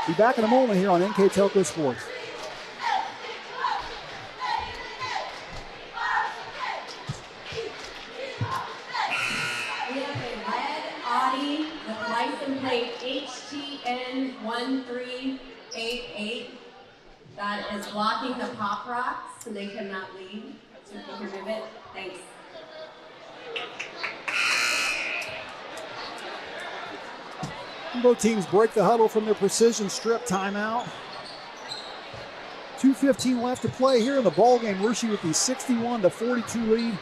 Be back in a moment here on NKTelco Sports. We have a red Audi with license plate HTN1388 that is blocking the pop rocks, so they cannot leave. So if you can remove it, thanks. Both teams break the huddle from their precision strip timeout. 2:15 left to play here in the ball game. Russia with the 61-42 lead.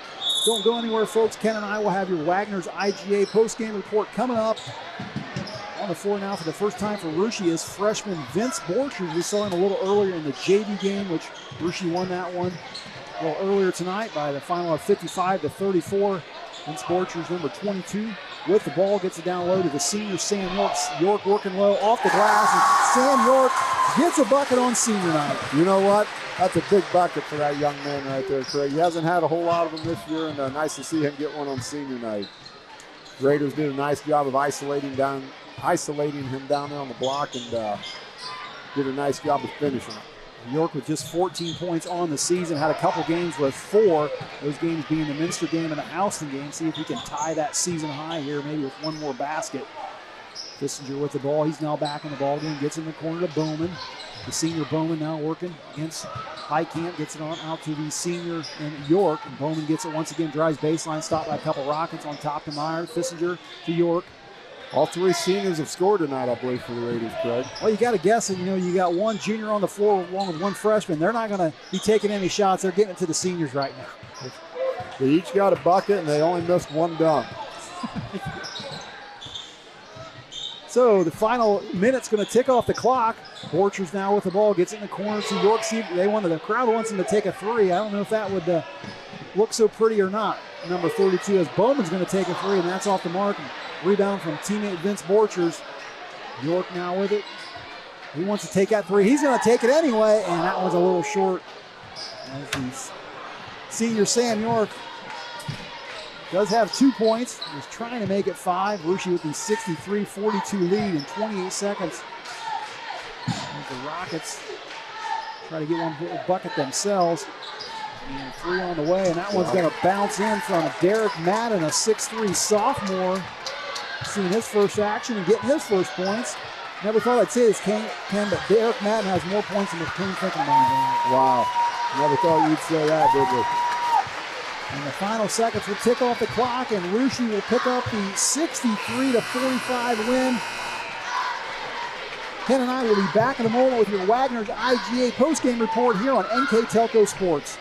Don't go anywhere, folks. Ken and I will have your Wagner's IGA postgame report coming up. On the floor now for the first time for Russia is freshman Vince Borchers. We saw him a little earlier in the JV game, which Russia won that one a little earlier tonight by the final of 55-34. Vince Borchers, number 22. With the ball, gets it down low to the senior Sam York. York working low off the glass, and Sam York gets a bucket on senior night. You know what? That's a big bucket for that young man right there, Craig. He hasn't had a whole lot of them this year, and nice to see him get one on senior night. Raiders did a nice job of isolating him down there on the block, and did a nice job of finishing it. York with just 14 points on the season, had a couple games with 4. Those games being the Minster game and the Houston game. See if he can tie that season high here, maybe with one more basket. Kissinger with the ball. He's now back in the ball game. Gets in the corner to Bowman. The senior Bowman now working against Highcamp. Gets it on out to the senior in York. And Bowman gets it once again. Drives baseline. Stopped by a couple Rockets on top to Meyer. Kissinger to York. All 3 seniors have scored tonight, I believe, for the Raiders, Craig. Well, you got to guess it. You know, you got one junior on the floor along with one freshman. They're not going to be taking any shots. They're getting it to the seniors right now. They each got a bucket, and they only missed one dunk. So the final minute's going to tick off the clock. Borchers now with the ball. Gets in the corner to York. See, the crowd wants him to take a 3. I don't know if that would look so pretty or not. Number 32 as Bowman's going to take a 3, and that's off the mark. Rebound from teammate Vince Borchers. York now with it. He wants to take that 3. He's going to take it anyway, and that was a little short. As the senior Sam York does have 2 points. He's trying to make it 5. Russia with the 63-42 lead in 28 seconds. The Rockets try to get one bucket themselves. And 3 on the way, and that one's going to bounce in from Derek Madden, a 6'3 sophomore, seeing his first action and getting his first points. Never thought I'd say this, Ken, but Derek Madden has more points than McCain Finkenbein. Wow. Never thought you'd say that, did we? And the final seconds will tick off the clock, and Russia will pick up the 63-45 win. Ken and I will be back in a moment with your Wagner's IGA postgame report here on NKTelco Sports.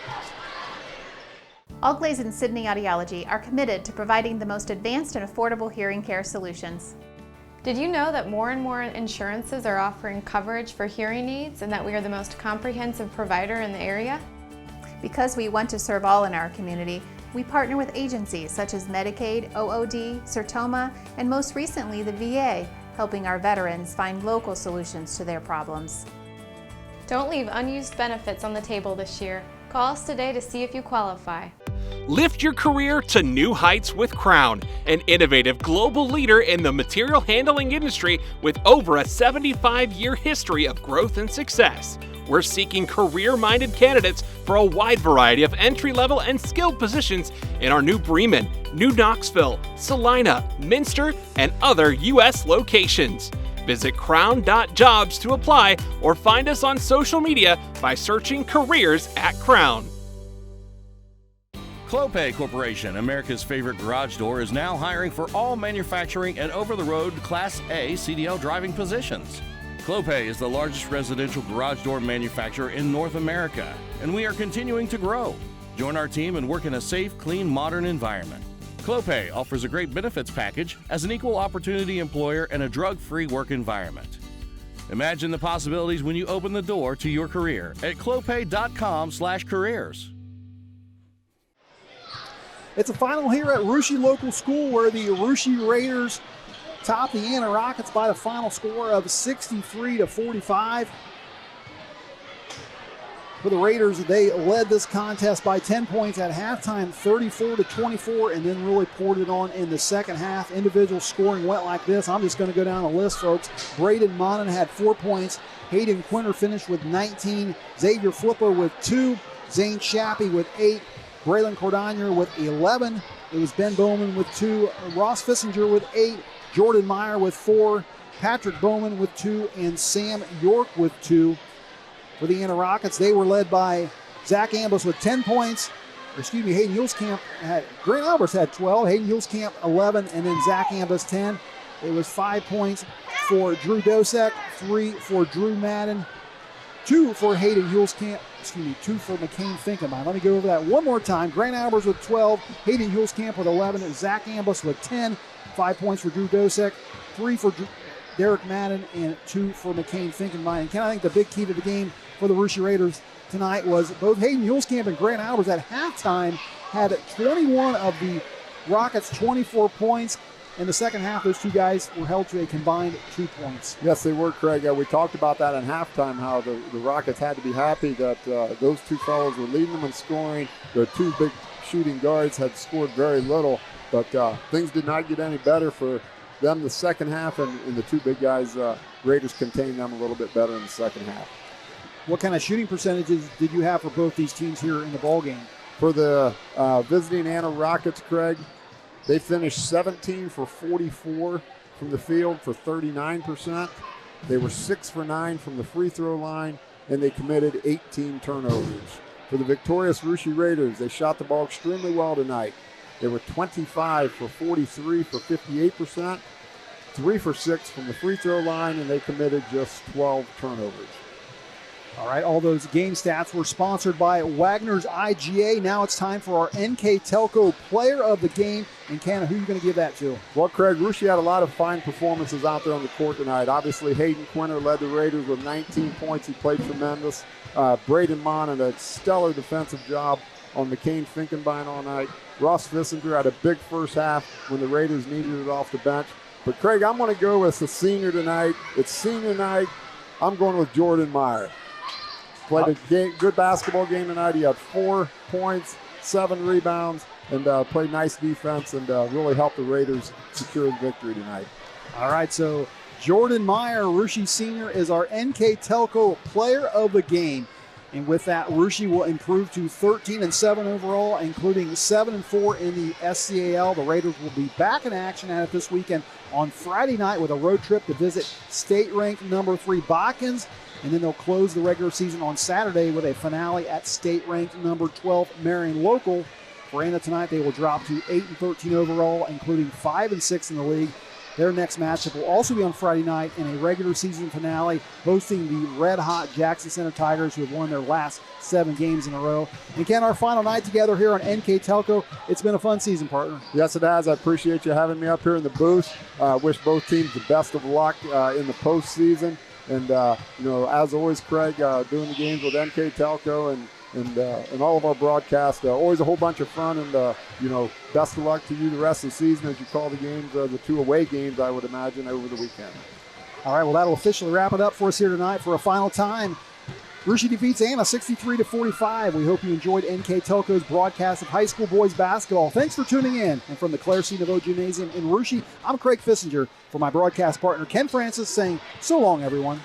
Allglaze and Sydney Audiology are committed to providing the most advanced and affordable hearing care solutions. Did you know that more and more insurances are offering coverage for hearing needs and that we are the most comprehensive provider in the area? Because we want to serve all in our community, we partner with agencies such as Medicaid, OOD, Sertoma, and most recently the VA, helping our veterans find local solutions to their problems. Don't leave unused benefits on the table this year. Call us today to see if you qualify. Lift your career to new heights with Crown, an innovative global leader in the material handling industry with over a 75-year history of growth and success. We're seeking career-minded candidates for a wide variety of entry-level and skilled positions in our new Bremen, New Knoxville, Salina, Minster, and other U.S. locations. Visit crown.jobs to apply or find us on social media by searching Careers at Crown. Clopay Corporation, America's favorite garage door, is now hiring for all manufacturing and over-the-road Class A CDL driving positions. Clopay is the largest residential garage door manufacturer in North America, and we are continuing to grow. Join our team and work in a safe, clean, modern environment. Clopay offers a great benefits package as an equal opportunity employer and a drug-free work environment. Imagine the possibilities when you open the door to your career at clopay.com/careers. It's a final here at Russia Local School where the Russia Raiders top the Anna Rockets by the final score of 63-45. For the Raiders, they led this contest by 10 points at halftime, 34-24, and then really poured it on in the second half. Individual scoring went like this. I'm just going to go down the list, folks. Braden Monin had 4 points. Hayden Quinter finished with 19. Xavier Flippo with 2. Zane Shappy with 8. Braylon Cordonier with 11. It was Ben Bowman with 2. Ross Fissinger with 8. Jordan Meyer with 4. Patrick Bowman with 2. And Sam York with 2. For the Anna Rockets, they were led by Zach Ambus with 10 points. Hayden Hulskamp had, Grant Albers had 12. Hayden Hulskamp 11. And then Zach Ambus 10. It was 5 points for Drew Dosek, 3 for Drew Madden, 2 for Hayden Hulskamp. 2 for McCain Finkenbein. Let me go over that one more time. Grant Albers with 12, Hayden Hulskamp with 11, and Zach Ambus with 10. 5 points for Drew Dosek, 3 for Derek Madden, and 2 for McCain Finkenbein. And Ken, I think the big key to the game for the Russia Raiders tonight was both Hayden Hulskamp and Grant Albers at halftime had 21 of the Rockets' 24 points. In the second half, those two guys were held to a combined 2 points. Yes, they were, Craig. We talked about that in halftime, how the Rockets had to be happy that those two fellows were leading them in scoring. Their 2 big shooting guards had scored very little, but things did not get any better for them the second half, and the 2 big guys, Raiders contained them a little bit better in the second half. What kind of shooting percentages did you have for both these teams here in the ballgame? For the visiting Anna Rockets, Craig, they finished 17 for 44 from the field for 39%. They were 6 for 9 from the free throw line, and they committed 18 turnovers. For the victorious Russia Raiders, they shot the ball extremely well tonight. They were 25 for 43 for 58%, 3 for 6 from the free throw line, and they committed just 12 turnovers. All right, all those game stats were sponsored by Wagner's IGA. Now it's time for our NKTelco Player of the Game. And Ken, who are you going to give that to? Well, Craig, Russia had a lot of fine performances out there on the court tonight. Obviously, Hayden Quinter led the Raiders with 19 points. He played tremendous. Braden Monin, a stellar defensive job on McCain Finkenbein all night. Ross Fissinger had a big first half when the Raiders needed it off the bench. But, Craig, I'm going to go with the senior tonight. It's senior night. I'm going with Jordan Meyer. Played a good basketball game tonight. He had 4 points, 7 rebounds, and played nice defense and really helped the Raiders secure the victory tonight. All right, so Jordan Meyer, Russia Senior, is our NKTelco Player of the Game. And with that, Russia will improve to 13-7 overall, including 7-4 in the SCAL. The Raiders will be back in action at it this weekend on Friday night with a road trip to visit state-ranked number 3 Botkins. And then they'll close the regular season on Saturday with a finale at state-ranked number 12 Marion Local. For Anna tonight, they will drop to 8-13 overall, including 5-6 in the league. Their next matchup will also be on Friday night in a regular season finale, hosting the red-hot Jackson Center Tigers, who have won their last 7 games in a row. And Ken, our final night together here on NKTelco. It's been a fun season, partner. Yes, it has. I appreciate you having me up here in the booth. Wish both teams the best of luck in the postseason. And, as always, Craig, doing the games with NKTelco and all of our broadcasts, always a whole bunch of fun. And, best of luck to you the rest of the season as you call the games, the 2 away games, I would imagine, over the weekend. All right, well, that'll officially wrap it up for us here tonight for a final time. Russia defeats Anna 63-45. We hope you enjoyed NKTelco's broadcast of high school boys basketball. Thanks for tuning in. And from the Claire C. Naveau Gymnasium in Russia, I'm Craig Fissinger. For my broadcast partner, Ken Francis, saying so long, everyone.